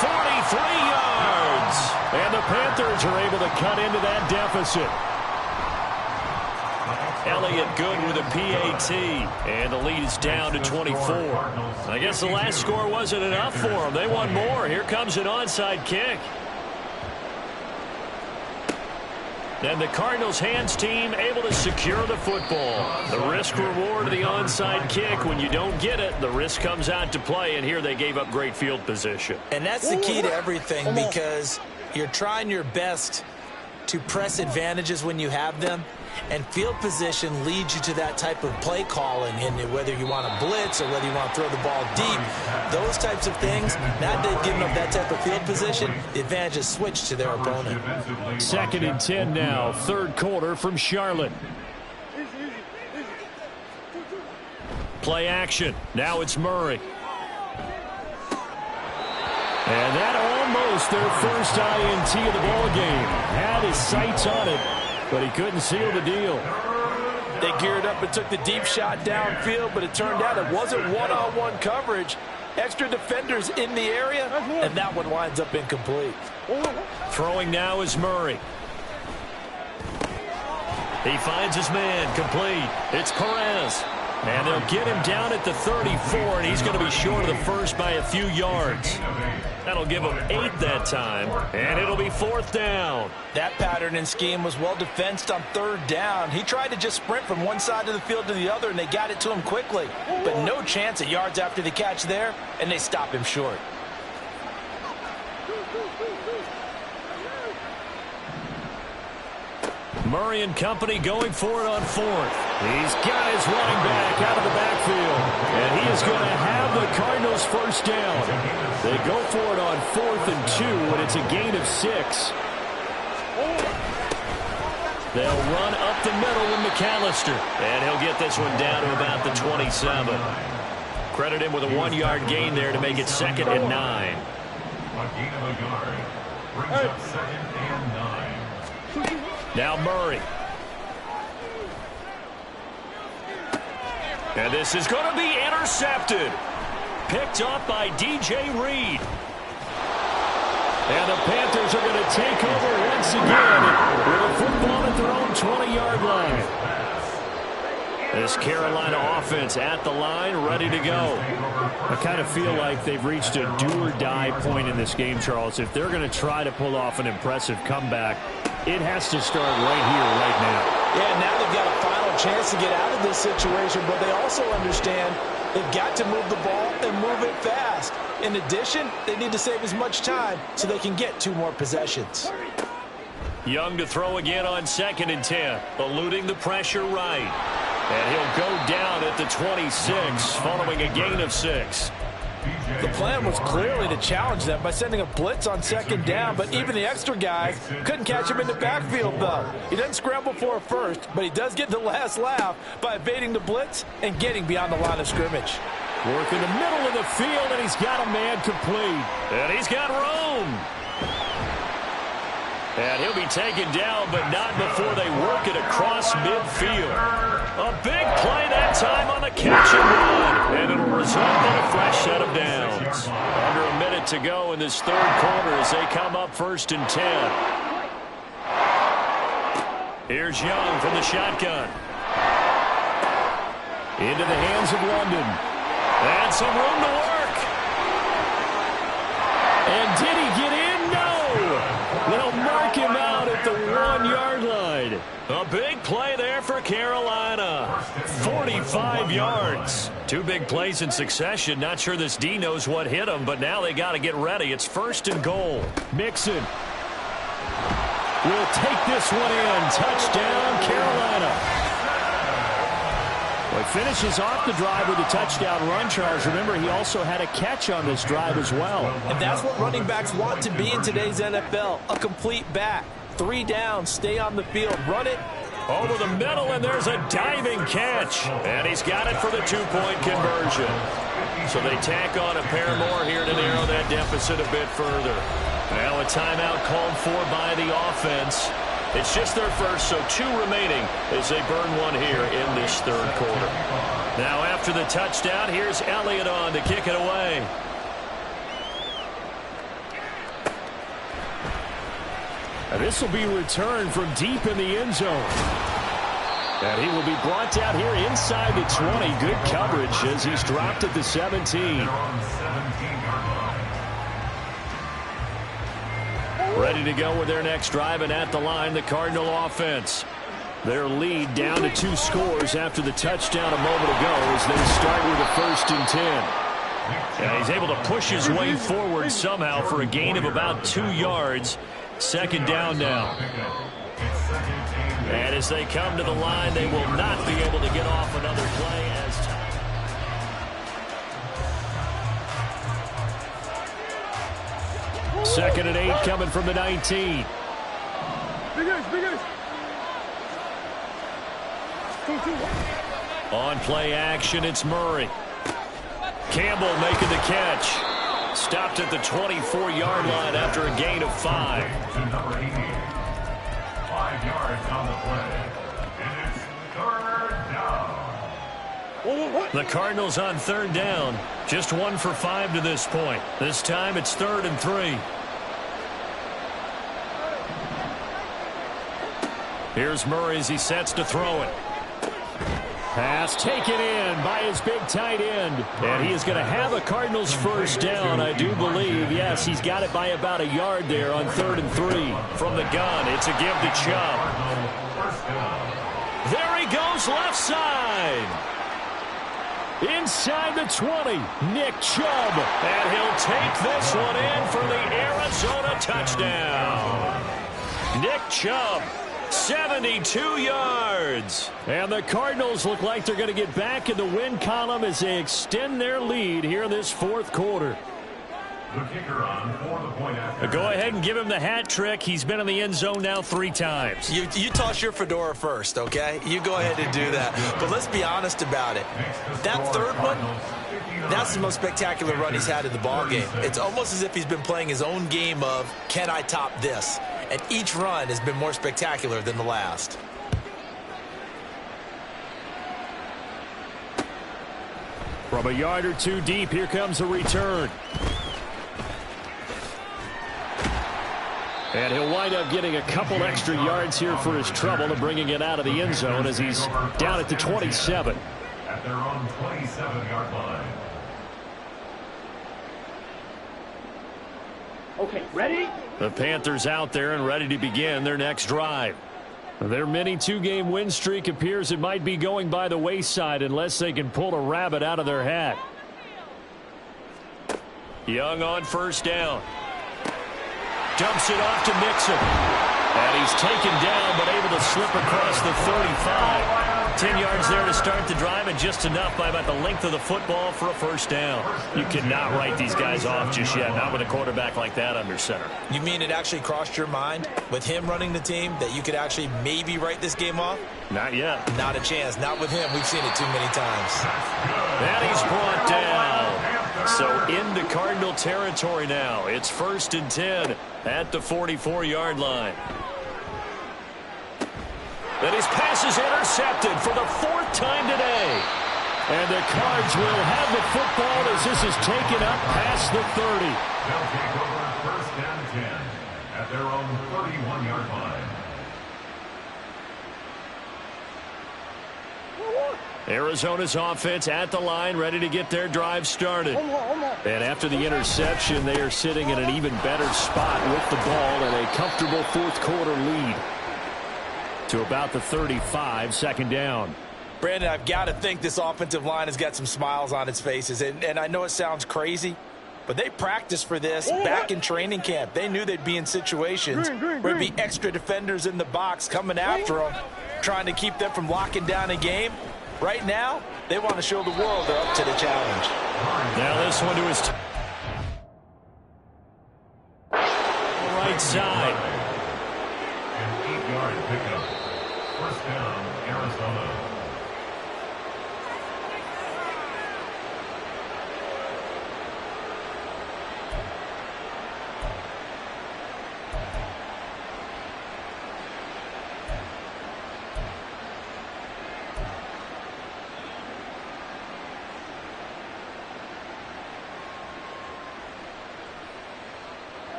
43 yards. And the Panthers are able to cut into that deficit. Elliott good with a PAT, and the lead is down to 24. I guess the last score wasn't enough for them. They want more. Here comes an onside kick. And the Cardinals' hands team able to secure the football. The risk reward of the onside kick. When you don't get it, the risk comes out to play, and here they gave up great field position. And that's the key to everything, because you're trying your best to press advantages when you have them, and field position leads you to that type of play calling, and whether you want to blitz or whether you want to throw the ball deep, those types of things. Now they've given up that type of field position, the advantage is switched to their opponent. 2nd and 10 now, third quarter from Charlotte. Play action. Now it's Murray. And that almost their first INT of the ball game. Had his sights on it, but he couldn't seal the deal. They geared up and took the deep shot downfield, but it turned out it wasn't one-on-one coverage. Extra defenders in the area, and that one winds up incomplete. Throwing now is Murray. He finds his man, complete. It's Perez. And they'll get him down at the 34, and he's going to be short of the first by a few yards. That'll give him 8 that time, and it'll be 4th down. That pattern and scheme was well defensed on 3rd down. He tried to just sprint from one side of the field to the other, and they got it to him quickly. But no chance at yards after the catch there, and they stop him short. Murray and company going for it on 4th. He's got his running back out of the backfield. And he is going to have the Cardinals first down. They go for it on 4th and 2, and it's a gain of 6. They'll run up the middle with McAllister. And he'll get this one down to about the 27. Credit him with a 1-yard gain there to make it 2nd and 9. A gain of a yard brings up 2nd and 9. Now Murray. And this is going to be intercepted. Picked up by DJ Reed. And the Panthers are going to take over once again with a football at their own 20-yard line. This Carolina offense at the line, ready to go. I kind of feel like they've reached a do-or-die point in this game, Charles. If they're going to try to pull off an impressive comeback, it has to start right here, right now. Yeah, now they've got a final chance to get out of this situation, but they also understand they've got to move the ball and move it fast. In addition, they need to save as much time so they can get 2 more possessions. Young to throw again on 2nd and 10, eluding the pressure right. And he'll go down at the 26, following a gain of 6. The plan was clearly to challenge them by sending a blitz on 2nd down, but even the extra guys couldn't catch him in the backfield, though. He doesn't scramble for a first, but he does get the last laugh by evading the blitz and getting beyond the line of scrimmage. Working the middle of the field, and he's got a man complete. And he's got room. And he'll be taken down, but not before they work it across midfield. A big play that time on the catch and run. And it'll result in a fresh set of downs. Under a minute to go in this 3rd quarter as they come up 1st and 10. Here's Young from the shotgun. Into the hands of London. And some room to work. And did he get in? No. They'll mark him out at the 1-yard line. A big play there for Carolina. 45 yards. 2 big plays in succession. Not sure this D knows what hit him, but now they got to get ready. It's 1st and goal. Mixon. will take this one in. Touchdown, Carolina. Well, he finishes off the drive with a touchdown run, Charles. Remember, he also had a catch on this drive as well. And that's what running backs want to be in today's NFL, a complete back. 3 down, stay on the field, run it. Over the middle, and there's a diving catch. And he's got it for the 2-point conversion. So they tack on a pair more here to narrow that deficit a bit further. Now a timeout called for by the offense. It's just their first, so 2 remaining as they burn one here in this third quarter. Now after the touchdown, here's Elliott on to kick it away. And this will be returned from deep in the end zone. And he will be brought down here inside the 20. Good coverage as he's dropped at the 17. Ready to go with their next drive, and at the line, the Cardinal offense. Their lead down to 2 scores after the touchdown a moment ago as they start with a 1st and 10. Yeah, he's able to push his way forward somehow for a gain of about 2 yards. 2nd down now. And as they come to the line, they will not be able to get off another play as time. 2nd and 8 coming from the 19. On play action, it's Murray. Campbell making the catch. Stopped at the 24-yard line after a gain of 5. 5 yards on the play. And it's 3rd down. The Cardinals on 3rd down. Just 1 for 5 to this point. This time it's 3rd and 3. Here's Murray as he sets to throw it. Pass taken in by his big tight end. And he is going to have a Cardinals 1st down, I do believe. Yes, he's got it by about a yard there on 3rd and 3. From the gun, it's a give to Chubb. There he goes left side. Inside the 20, Nick Chubb. And he'll take this one in for the Arizona touchdown. Nick Chubb. 72 yards. And the Cardinals look like they're going to get back in the win column as they extend their lead here in this 4th quarter. The kicker on for the point after. Go ahead and give him the hat trick. He's been in the end zone now 3 times. You toss your fedora first, okay? You go ahead and do that. But let's be honest about it. That 3rd one, that's the most spectacular run he's had in the ballgame. It's almost as if he's been playing his own game of, can I top this? And each run has been more spectacular than the last. From a yard or 2 deep, here comes a return. And he'll wind up getting a couple extra yards here for his trouble and bringing it out of the end zone as he's down at the 27. At their own 27-yard line. Okay, ready? The Panthers out there and ready to begin their next drive. Their mini 2-game win streak appears it might be going by the wayside unless they can pull a rabbit out of their hat. Young on 1st down. Dumps it off to Mixon. And he's taken down but able to slip across the 35. 10 yards there to start the drive, and just enough by about the length of the football for a 1st down. You cannot write these guys off just yet, not with a quarterback like that under center. You mean it actually crossed your mind with him running the team that you could actually maybe write this game off? Not yet. Not a chance. Not with him. We've seen it too many times. And he's brought down. So into Cardinal territory now. It's 1st and 10 at the 44-yard line. And his pass is intercepted for the 4th time today. And the Cards will have the football as this is taken up past the 30. They'll take over 1st and 10 at their own 31-yard line. Arizona's offense at the line, ready to get their drive started. And after the interception, they are sitting in an even better spot with the ball and a comfortable 4th quarter lead. To about the 35, 2nd down. Brandon, I've got to think this offensive line has got some smiles on its faces. And I know it sounds crazy, But they practiced for this back in training camp. They knew they'd be in situations where there'd be extra defenders in the box coming after them, trying to keep them from locking down a game. Right now, they want to show the world they're up to the challenge. Now this one to his right side. An 8-yard pickup. First down, Arizona.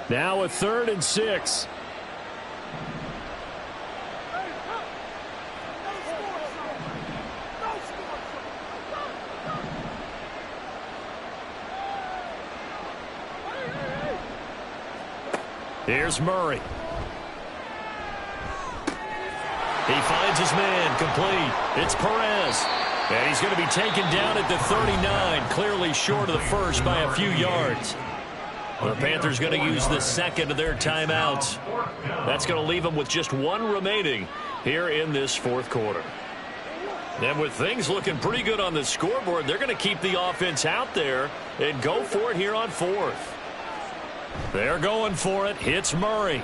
Now a 3rd and 6. Here's Murray. He finds his man, complete. It's Perez. And he's going to be taken down at the 39, clearly short of the first by a few yards. The Panthers going to use the second of their timeouts. That's going to leave them with just one remaining here in this fourth quarter. And with things looking pretty good on the scoreboard, they're going to keep the offense out there and go for it here on fourth. They're going for it. Hits Murray.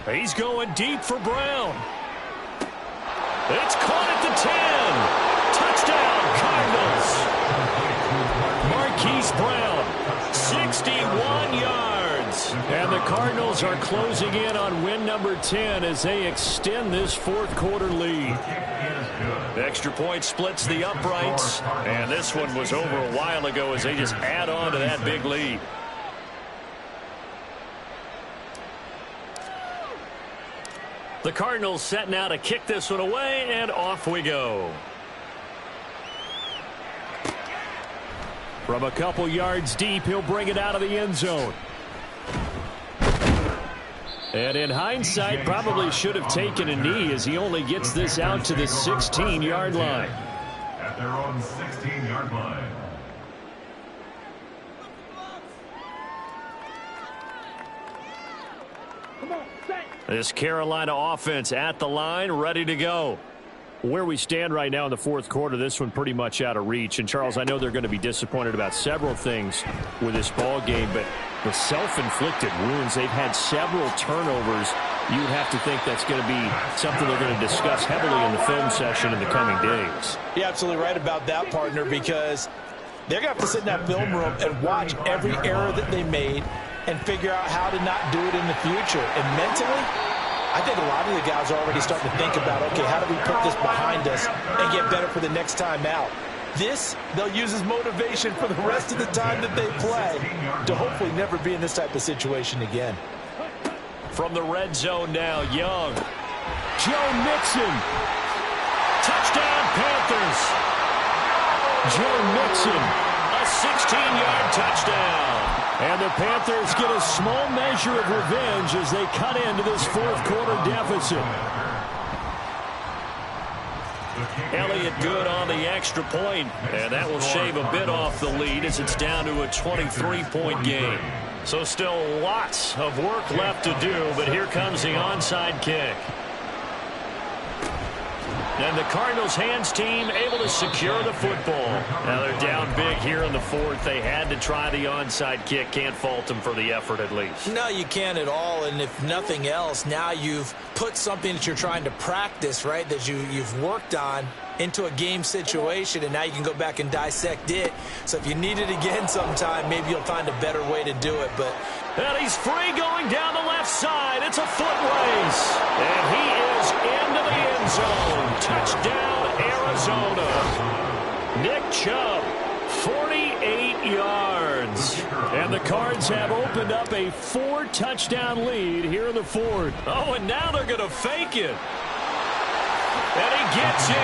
He's going deep for Brown. It's caught at the 10. Touchdown, Cardinals. Marquise Brown, 61 yards. And the Cardinals are closing in on win number 10 as they extend this fourth quarter lead. Extra point splits the uprights. And this one was over a while ago as they just add on to that big lead. The Cardinals set now to kick this one away, and off we go. From a couple yards deep, he'll bring it out of the end zone. And in hindsight, probably should have taken a knee as he only gets this out to the 16-yard line. At their own 16-yard line. This Carolina offense at the line, ready to go. Where we stand right now in the fourth quarter, this one pretty much out of reach. And, Charles, I know they're going to be disappointed about several things with this ball game, but the self-inflicted wounds, they've had several turnovers. You would have to think that's going to be something they're going to discuss heavily in the film session in the coming days. You're absolutely right about that, partner, because they're going to have to sit in that film room and watch every error that they made and figure out how to not do it in the future. And mentally, I think a lot of the guys are already starting to think about, okay, how do we put this behind us and get better for the next time out? This, they'll use as motivation for the rest of the time that they play to hopefully never be in this type of situation again. From the red zone now, Young. Joe Mixon. Touchdown, Panthers. Joe Mixon. A 16-yard touchdown. And the Panthers get a small measure of revenge as they cut into this fourth quarter deficit. Elliott good on the extra point, and that will shave a bit off the lead as it's down to a 23-point game. So still lots of work left to do, but here comes the onside kick. And the Cardinals hands team able to secure the football. Now they're down big here in the fourth. They had to try the onside kick. Can't fault them for the effort at least. No, you can't at all. And if nothing else, now you've put something that you're trying to practice, right, that you've worked on into a game situation, and now you can go back and dissect it. So if you need it again sometime, maybe you'll find a better way to do it. But and he's free going down the left side. It's a foot race. And he is into the end zone. Touchdown, Arizona. Nick Chubb, 48 yards. And the Cards have opened up a 4-touchdown lead here in the fourth. Oh, and now they're going to fake it. And he gets in.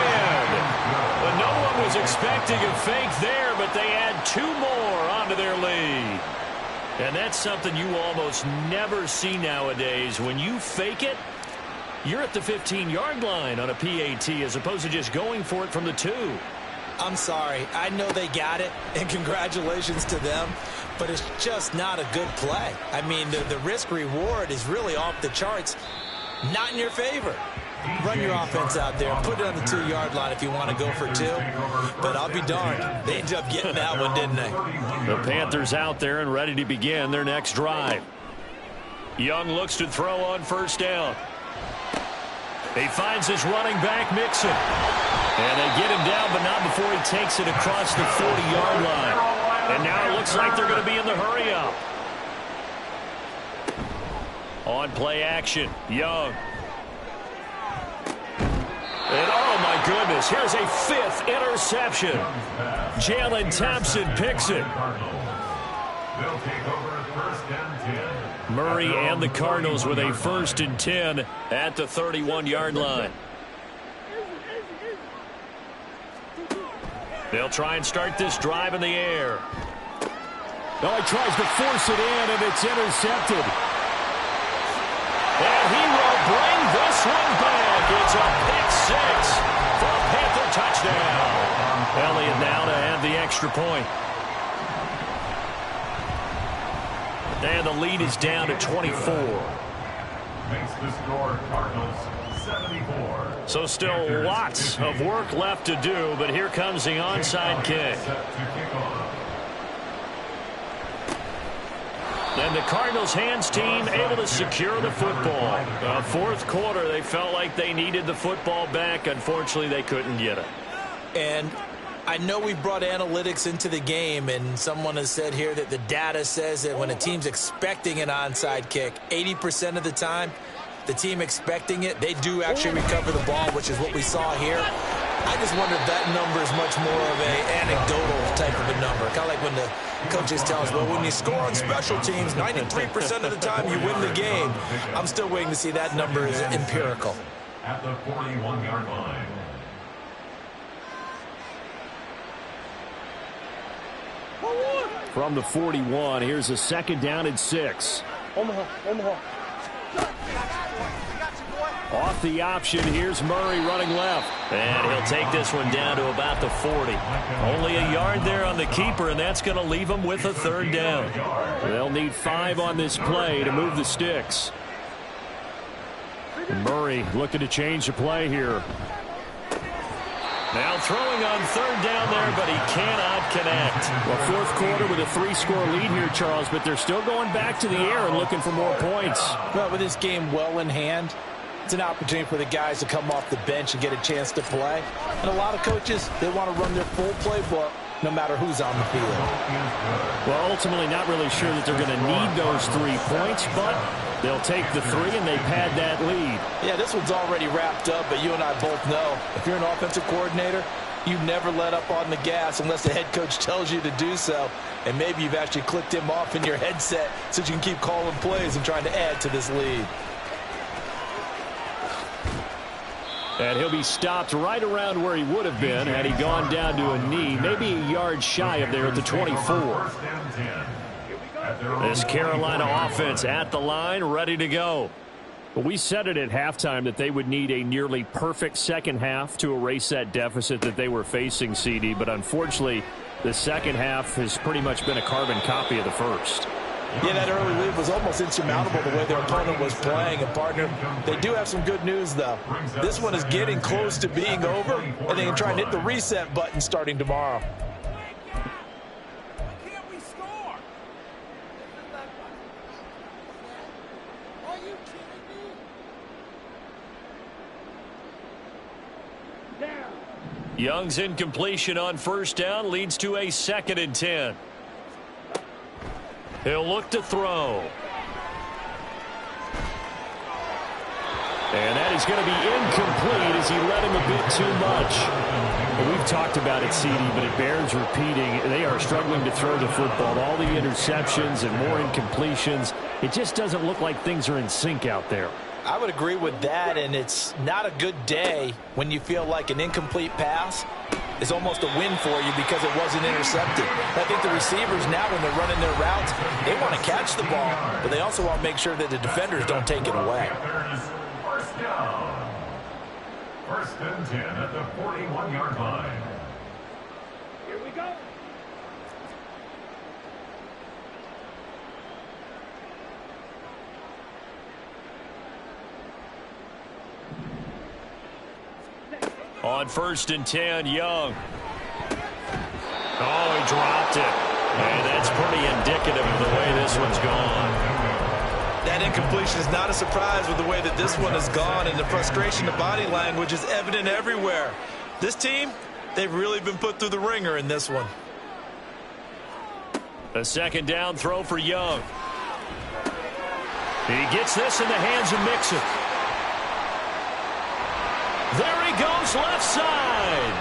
But no one was expecting a fake there, but they add 2 more onto their lead. And that's something you almost never see nowadays. When you fake it, you're at the 15-yard line on a PAT as opposed to just going for it from the 2. I'm sorry. I know they got it, and congratulations to them, but it's just not a good play. I mean, the risk-reward is really off the charts. Not in your favor. Run your offense out there and put it on the 2-yard line if you want to go for 2. But I'll be darned. They ended up getting that one, didn't they? The Panthers out there and ready to begin their next drive. Young looks to throw on first down. He finds his running back, Mixon. And they get him down, but not before he takes it across the 40-yard line. And now it looks like they're going to be in the hurry-up. On play action, Young. And oh my goodness, here's a 5th interception. Jalen Thompson picks it. They'll take over 1st and 10. Murray and the Cardinals with a 1st and 10 at the 31-yard line. They'll try and start this drive in the air. No, he tries to force it in, and it's intercepted. And he will bring this one back. It's a pick 6 for a Panther touchdown. Elliott now to add the extra point. And the lead is down to 24. Makes the score Cardinals 74. So still lots of work left to do, but here comes the onside kick. Set to kick off. And the Cardinals hands team able to secure the football. Fourth quarter, they felt like they needed the football back. Unfortunately, they couldn't get it. And I know we brought analytics into the game, and someone has said here that the data says that when a team's expecting an onside kick, 80% of the time, the team expecting it, they do actually recover the ball, which is what we saw here. I just wonder if that number is much more of an anecdotal type of a number. Kind of like when the coaches tell us, well, when you score on special teams, 93% of the time you win the game. I'm still waiting to see that number is empirical. At the 41-yard line. From the 41, here's a 2nd down and 6. Omaha. Off the option, here's Murray running left. And he'll take this one down to about the 40. Only a yard there on the keeper, and that's going to leave him with a 3rd down. They'll need 5 on this play to move the sticks. Murray looking to change the play here. Now throwing on 3rd down there, but he cannot connect. Well, 4th quarter with a 3-score lead here, Charles, but they're still going back to the air and looking for more points. Well, with this game well in hand, it's an opportunity for the guys to come off the bench and get a chance to play. And a lot of coaches, they want to run their full playbook no matter who's on the field. Well, ultimately not really sure that they're going to need those 3 points, but they'll take the 3 and they pad that lead. Yeah, this one's already wrapped up, but you and I both know if you're an offensive coordinator, you never let up on the gas unless the head coach tells you to do so. And maybe you've actually clicked him off in your headset so you can keep calling plays and trying to add to this lead. And he'll be stopped right around where he would have been had he gone down to a knee, maybe a yard shy of there at the 24. This Carolina offense at the line, ready to go. But we said it at halftime that they would need a nearly perfect second half to erase that deficit that they were facing, CD. But unfortunately, the second half has pretty much been a carbon copy of the first. Yeah, that early lead was almost insurmountable the way their opponent was playing. And, partner, they do have some good news, though. This one is getting close to being over, and they can try and hit the reset button starting tomorrow. Young's incompletion on 1st down leads to a 2nd and 10. He'll look to throw. And that is going to be incomplete as he let him a bit too much. Well, we've talked about it, CD, but it bears repeating. They are struggling to throw the football. All the interceptions and more incompletions. It just doesn't look like things are in sync out there. I would agree with that, and it's not a good day when you feel like an incomplete pass is almost a win for you because it wasn't intercepted. I think the receivers now, when they're running their routes, they want to catch the ball, but they also want to make sure that the defenders don't take it away. 1st down. 1st and 10 at the 41-yard line. On 1st and 10, Young. Oh, he dropped it. And that's pretty indicative of the way this one's gone. That incompletion is not a surprise with the way that this one has gone, and the frustration, the body language is evident everywhere. This team, they've really been put through the ringer in this one. A 2nd down throw for Young. He gets this in the hands of Mixon. There he goes, left side.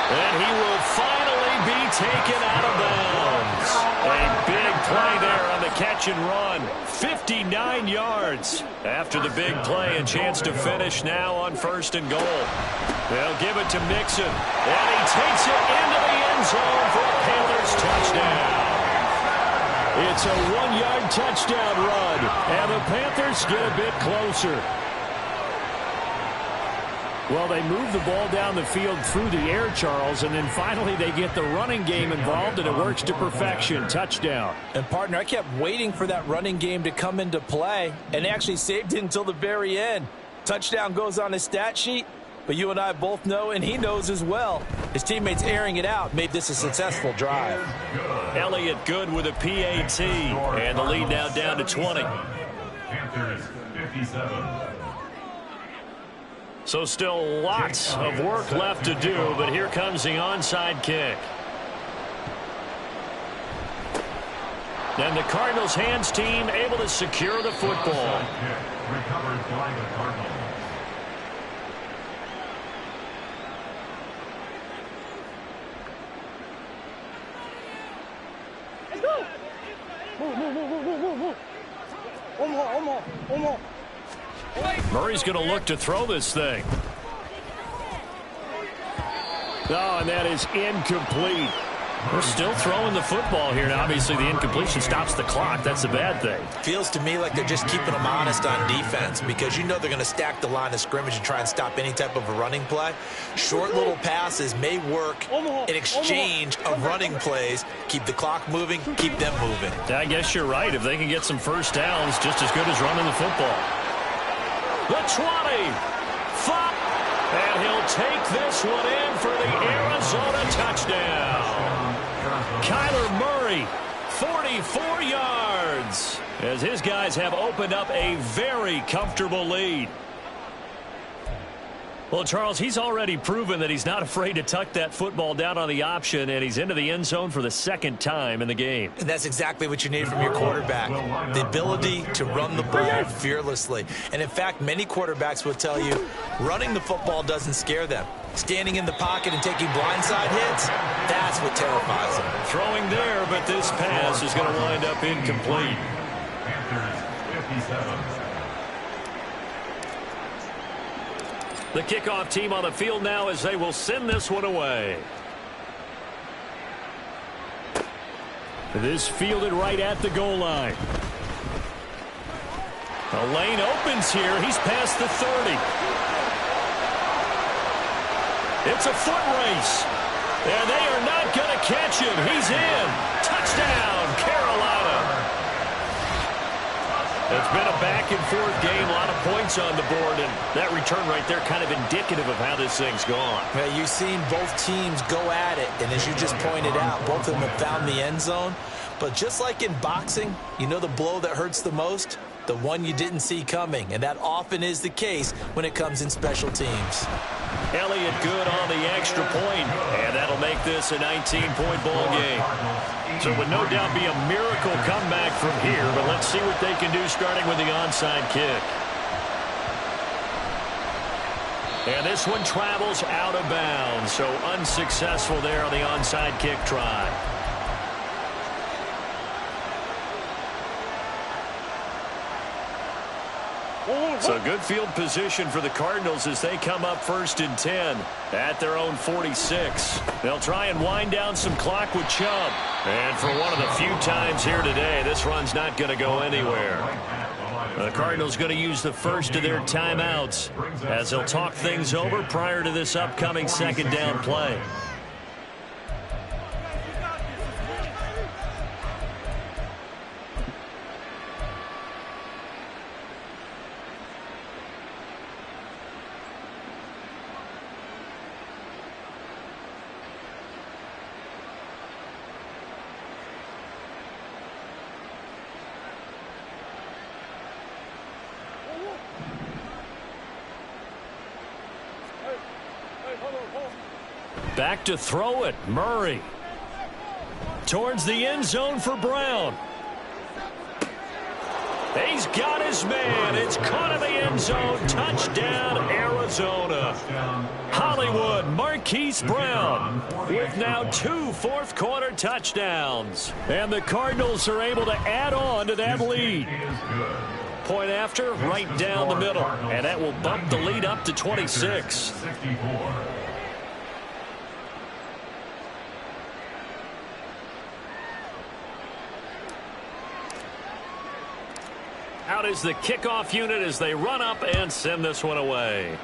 And he will finally be taken out of bounds. A big play there on the catch and run. 59 yards after the big play, and chance to finish now on 1st and goal. They'll give it to Mixon, and he takes it into the end zone for a Panthers touchdown. It's a 1-yard touchdown run, and the Panthers get a bit closer. Well, they move the ball down the field through the air, Charles, and then finally they get the running game involved, and it works to perfection. Touchdown. And, partner, I kept waiting for that running game to come into play, and actually saved it until the very end. Touchdown goes on his stat sheet, but you and I both know, and he knows as well, his teammates airing it out made this a successful drive. Elliott good with a PAT, and the lead now down to 20. Panthers 57. So still lots of work left to do, but here comes the onside kick. And the Cardinals hands team able to secure the football. Recovered by the Cardinals. Murray's going to look to throw this thing. Oh, and that is incomplete. We're still throwing the football here. Now, obviously, the incompletion stops the clock. That's a bad thing. Feels to me like they're just keeping them honest on defense, because you know they're going to stack the line of scrimmage and try and stop any type of a running play. Short little passes may work in exchange of running plays. Keep the clock moving, keep them moving. I guess you're right. If they can get some first downs, just as good as running the football. The 20. And he'll take this one in for the Arizona touchdown. Kyler Murray, 44 yards, as his guys have opened up a very comfortable lead. Well, Charles, he's already proven that he's not afraid to tuck that football down on the option, and he's into the end zone for the 2nd time in the game. And that's exactly what you need from your quarterback, the ability to run the ball fearlessly. And, in fact, many quarterbacks will tell you running the football doesn't scare them. Standing in the pocket and taking blindside hits, that's what terrifies them. Throwing there, but this pass is going to wind up incomplete. Panthers 57. The kickoff team on the field now as they will send this one away. This fielded right at the goal line. The lane opens here. He's past the 30. It's a foot race. And they are not going to catch him. He's in. Touchdown, Carolina. It's been a back-and-forth game, a lot of points on the board, and that return right there kind of indicative of how this thing's gone. Well, you've seen both teams go at it, and as you just pointed out, both of them have found the end zone. But just like in boxing, you know the blow that hurts the most? The one you didn't see coming, and that often is the case when it comes in special teams. Elliott good on the extra point, and that'll make this a 19-point ball game. So it would no doubt be a miracle comeback from here, but let's see what they can do starting with the onside kick. And this one travels out of bounds, so unsuccessful there on the onside kick try. So good field position for the Cardinals as they come up 1st and 10 at their own 46. They'll try and wind down some clock with Chubb. And for one of the few times here today, this run's not going to go anywhere. The Cardinals going to use the first of their timeouts as they'll talk things over prior to this upcoming 2nd down play. Back to throw it. Murray. Towards the end zone for Brown. He's got his man. It's caught in the end zone. Touchdown, Arizona. Hollywood, Marquise Brown with now 2 fourth-quarter touchdowns. And the Cardinals are able to add on to that lead. Point after, right down the middle. And that will bump the lead up to 26. Out is the kickoff unit as they run up and send this one away.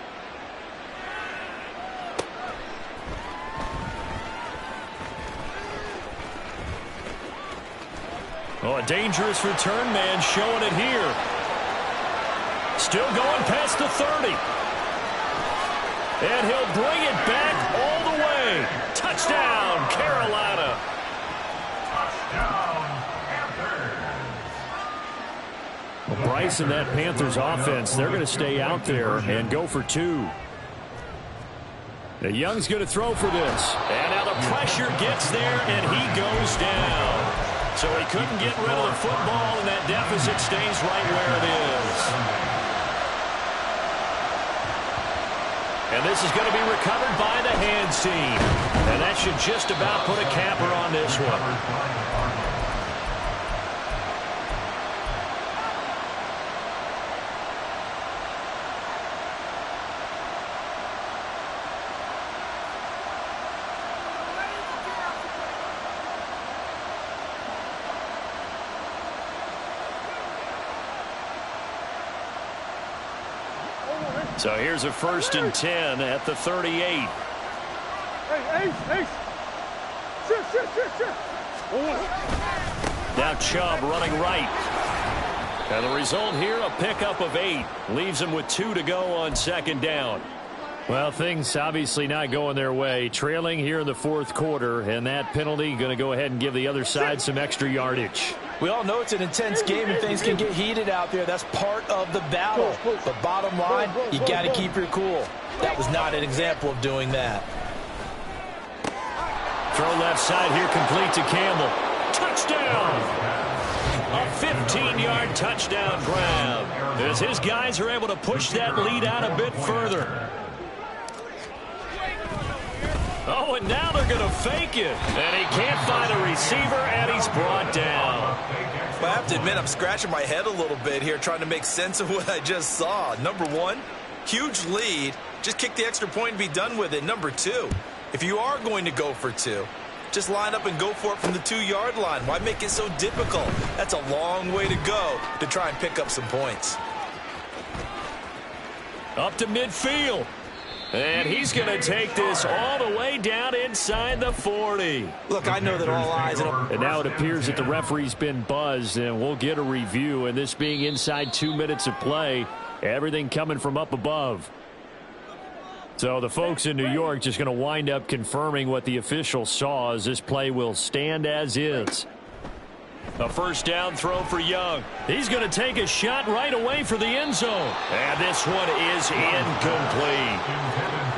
Oh, a dangerous return man showing it here. Still going past the 30. And he'll bring it back all the way. Touchdown, Carolina. Well, Bryce and that Panthers offense, they're going to stay out there and go for 2. The Young's going to throw for this. And now the pressure gets there, and he goes down. So he couldn't get rid of the football, and that deficit stays right where it is. And this is going to be recovered by the hands team. And that should just about put a capper on this one. So here's a 1st and 10 at the 38. Hey. Now Chubb running right. And the result here, a pickup of 8. Leaves him with 2 to go on 2nd down. Well, things obviously not going their way. Trailing here in the 4th quarter, and that penalty going to go ahead and give the other side some extra yardage. We all know it's an intense game and things can get heated out there. That's part of the battle. But bottom line, you got to keep your cool. That was not an example of doing that. Throw left side here, complete to Campbell. Touchdown! A 15-yard touchdown grab as his guys are able to push that lead out a bit further. Oh, and now they're going to fake it. And he can't find a receiver, and he's brought down. Well, I have to admit, I'm scratching my head a little bit here trying to make sense of what I just saw. Number 1, huge lead. Just kick the extra point and be done with it. Number 2, if you are going to go for 2, just line up and go for it from the 2-yard line. Why make it so difficult? That's a long way to go to try and pick up some points. Up to midfield. And he's going to take this all the way down inside the 40. Look, I know that all eyes... And now it appears that the referee's been buzzed, and we'll get a review. And this being inside 2 minutes of play, everything coming from up above. So the folks in New York just going to wind up confirming what the official saw as this play will stand as is. A 1st down throw for Young. He's going to take a shot right away for the end zone. And this one is incomplete.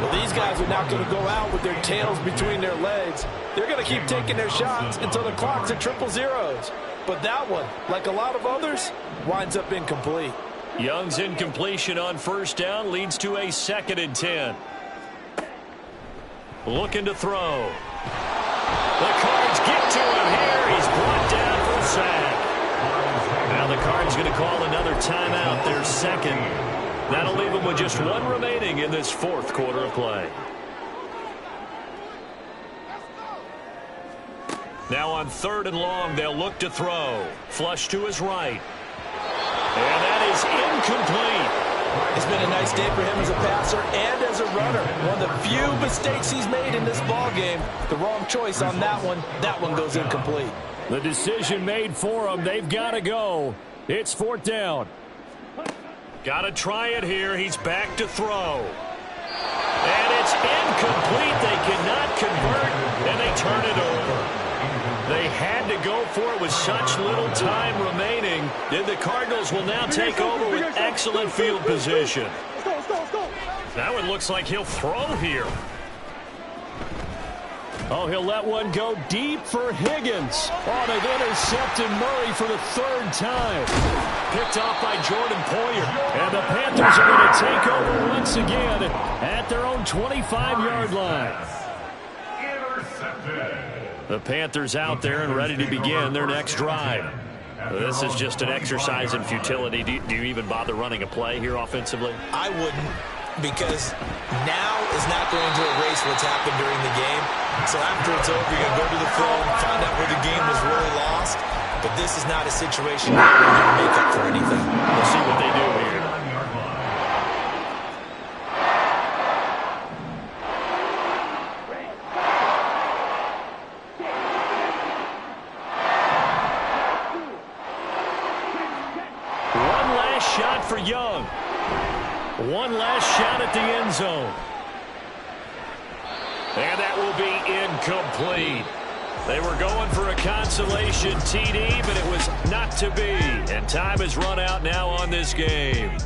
Well, these guys are not going to go out with their tails between their legs. They're going to keep taking their shots until the clock's at 000. But that one, like a lot of others, winds up incomplete. Young's incompletion on 1st down leads to a 2nd and 10. Looking to throw. The Cards get to him here. He's brought down for a sack. Now the Cards going to call another timeout, their 2nd. That'll leave them with just 1 remaining in this 4th quarter of play. Now on 3rd and long, they'll look to throw. Flush to his right. And that is incomplete. It's been a nice day for him as a passer and as a runner. One of the few mistakes he's made in this ball game. The wrong choice on that one. That one goes incomplete. The decision made for them. They've got to go. It's 4th down. Got to try it here. He's back to throw. And it's incomplete. They cannot convert, and they turn it over. They had to go for it with such little time remaining. And the Cardinals will now take over with excellent field position. Now it looks like he'll throw here. Oh, he'll let one go deep for Higgins. Oh, they've intercepted Murray for the third time. Picked off by Jordan Poyer. And the Panthers are going to take over once again at their own 25-yard line. The Panthers out there and ready to begin their next drive. This is just an exercise in futility. Do you even bother running a play here offensively? I wouldn't, because now is not going to erase what's happened during the game. So after it's over, you're going to go to the film, find out where the game was really lost. But this is not a situation where you're going to make up for anything. We'll see what they do here. One last shot for Young. One last shot at the end zone. And that will be incomplete. They were going for a consolation TD, but it was not to be. And time has run out now on this game.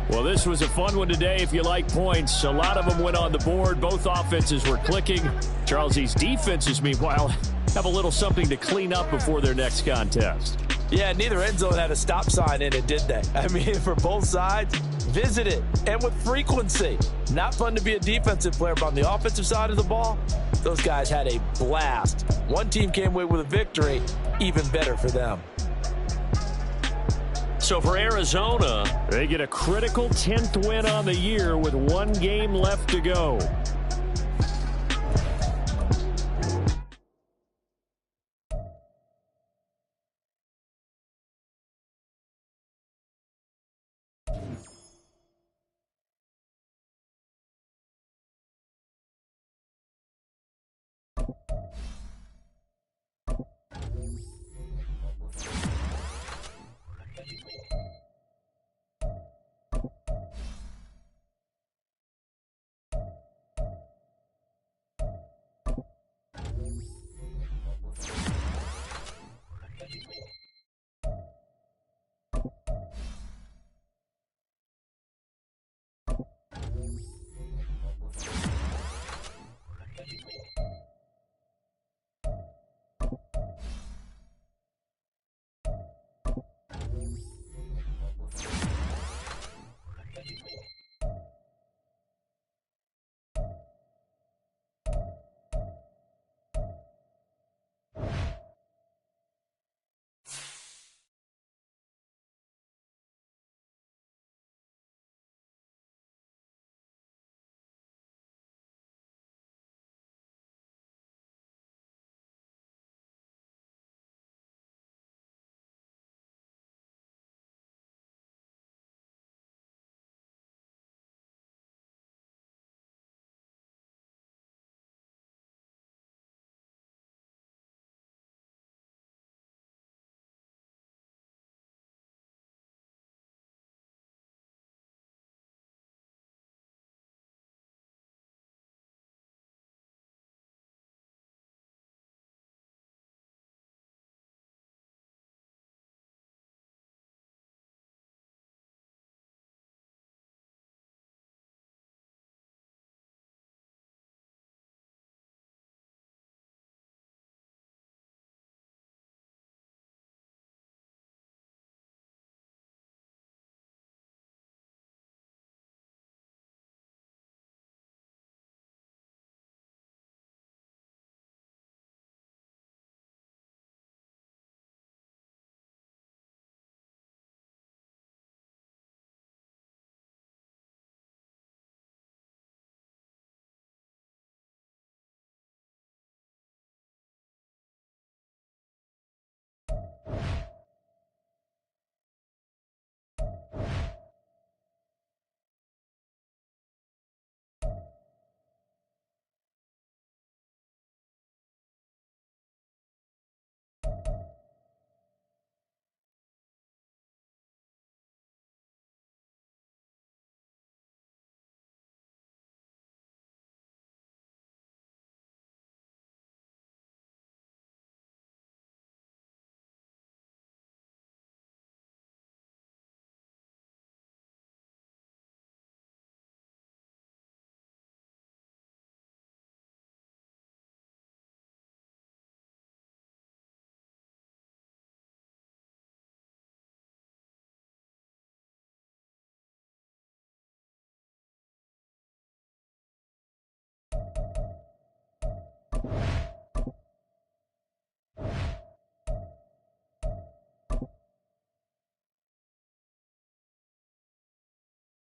Well, this was a fun one today if you like points. A lot of them went on the board. Both offenses were clicking. Charles, these defenses, meanwhile, have a little something to clean up before their next contest. Yeah, neither end zone had a stop sign in it, did they? I mean, for both sides, visit it, and with frequency. Not fun to be a defensive player, but on the offensive side of the ball, those guys had a blast. One team came away with a victory, even better for them. So for Arizona, they get a critical 10th win on the year with one game left to go. 10.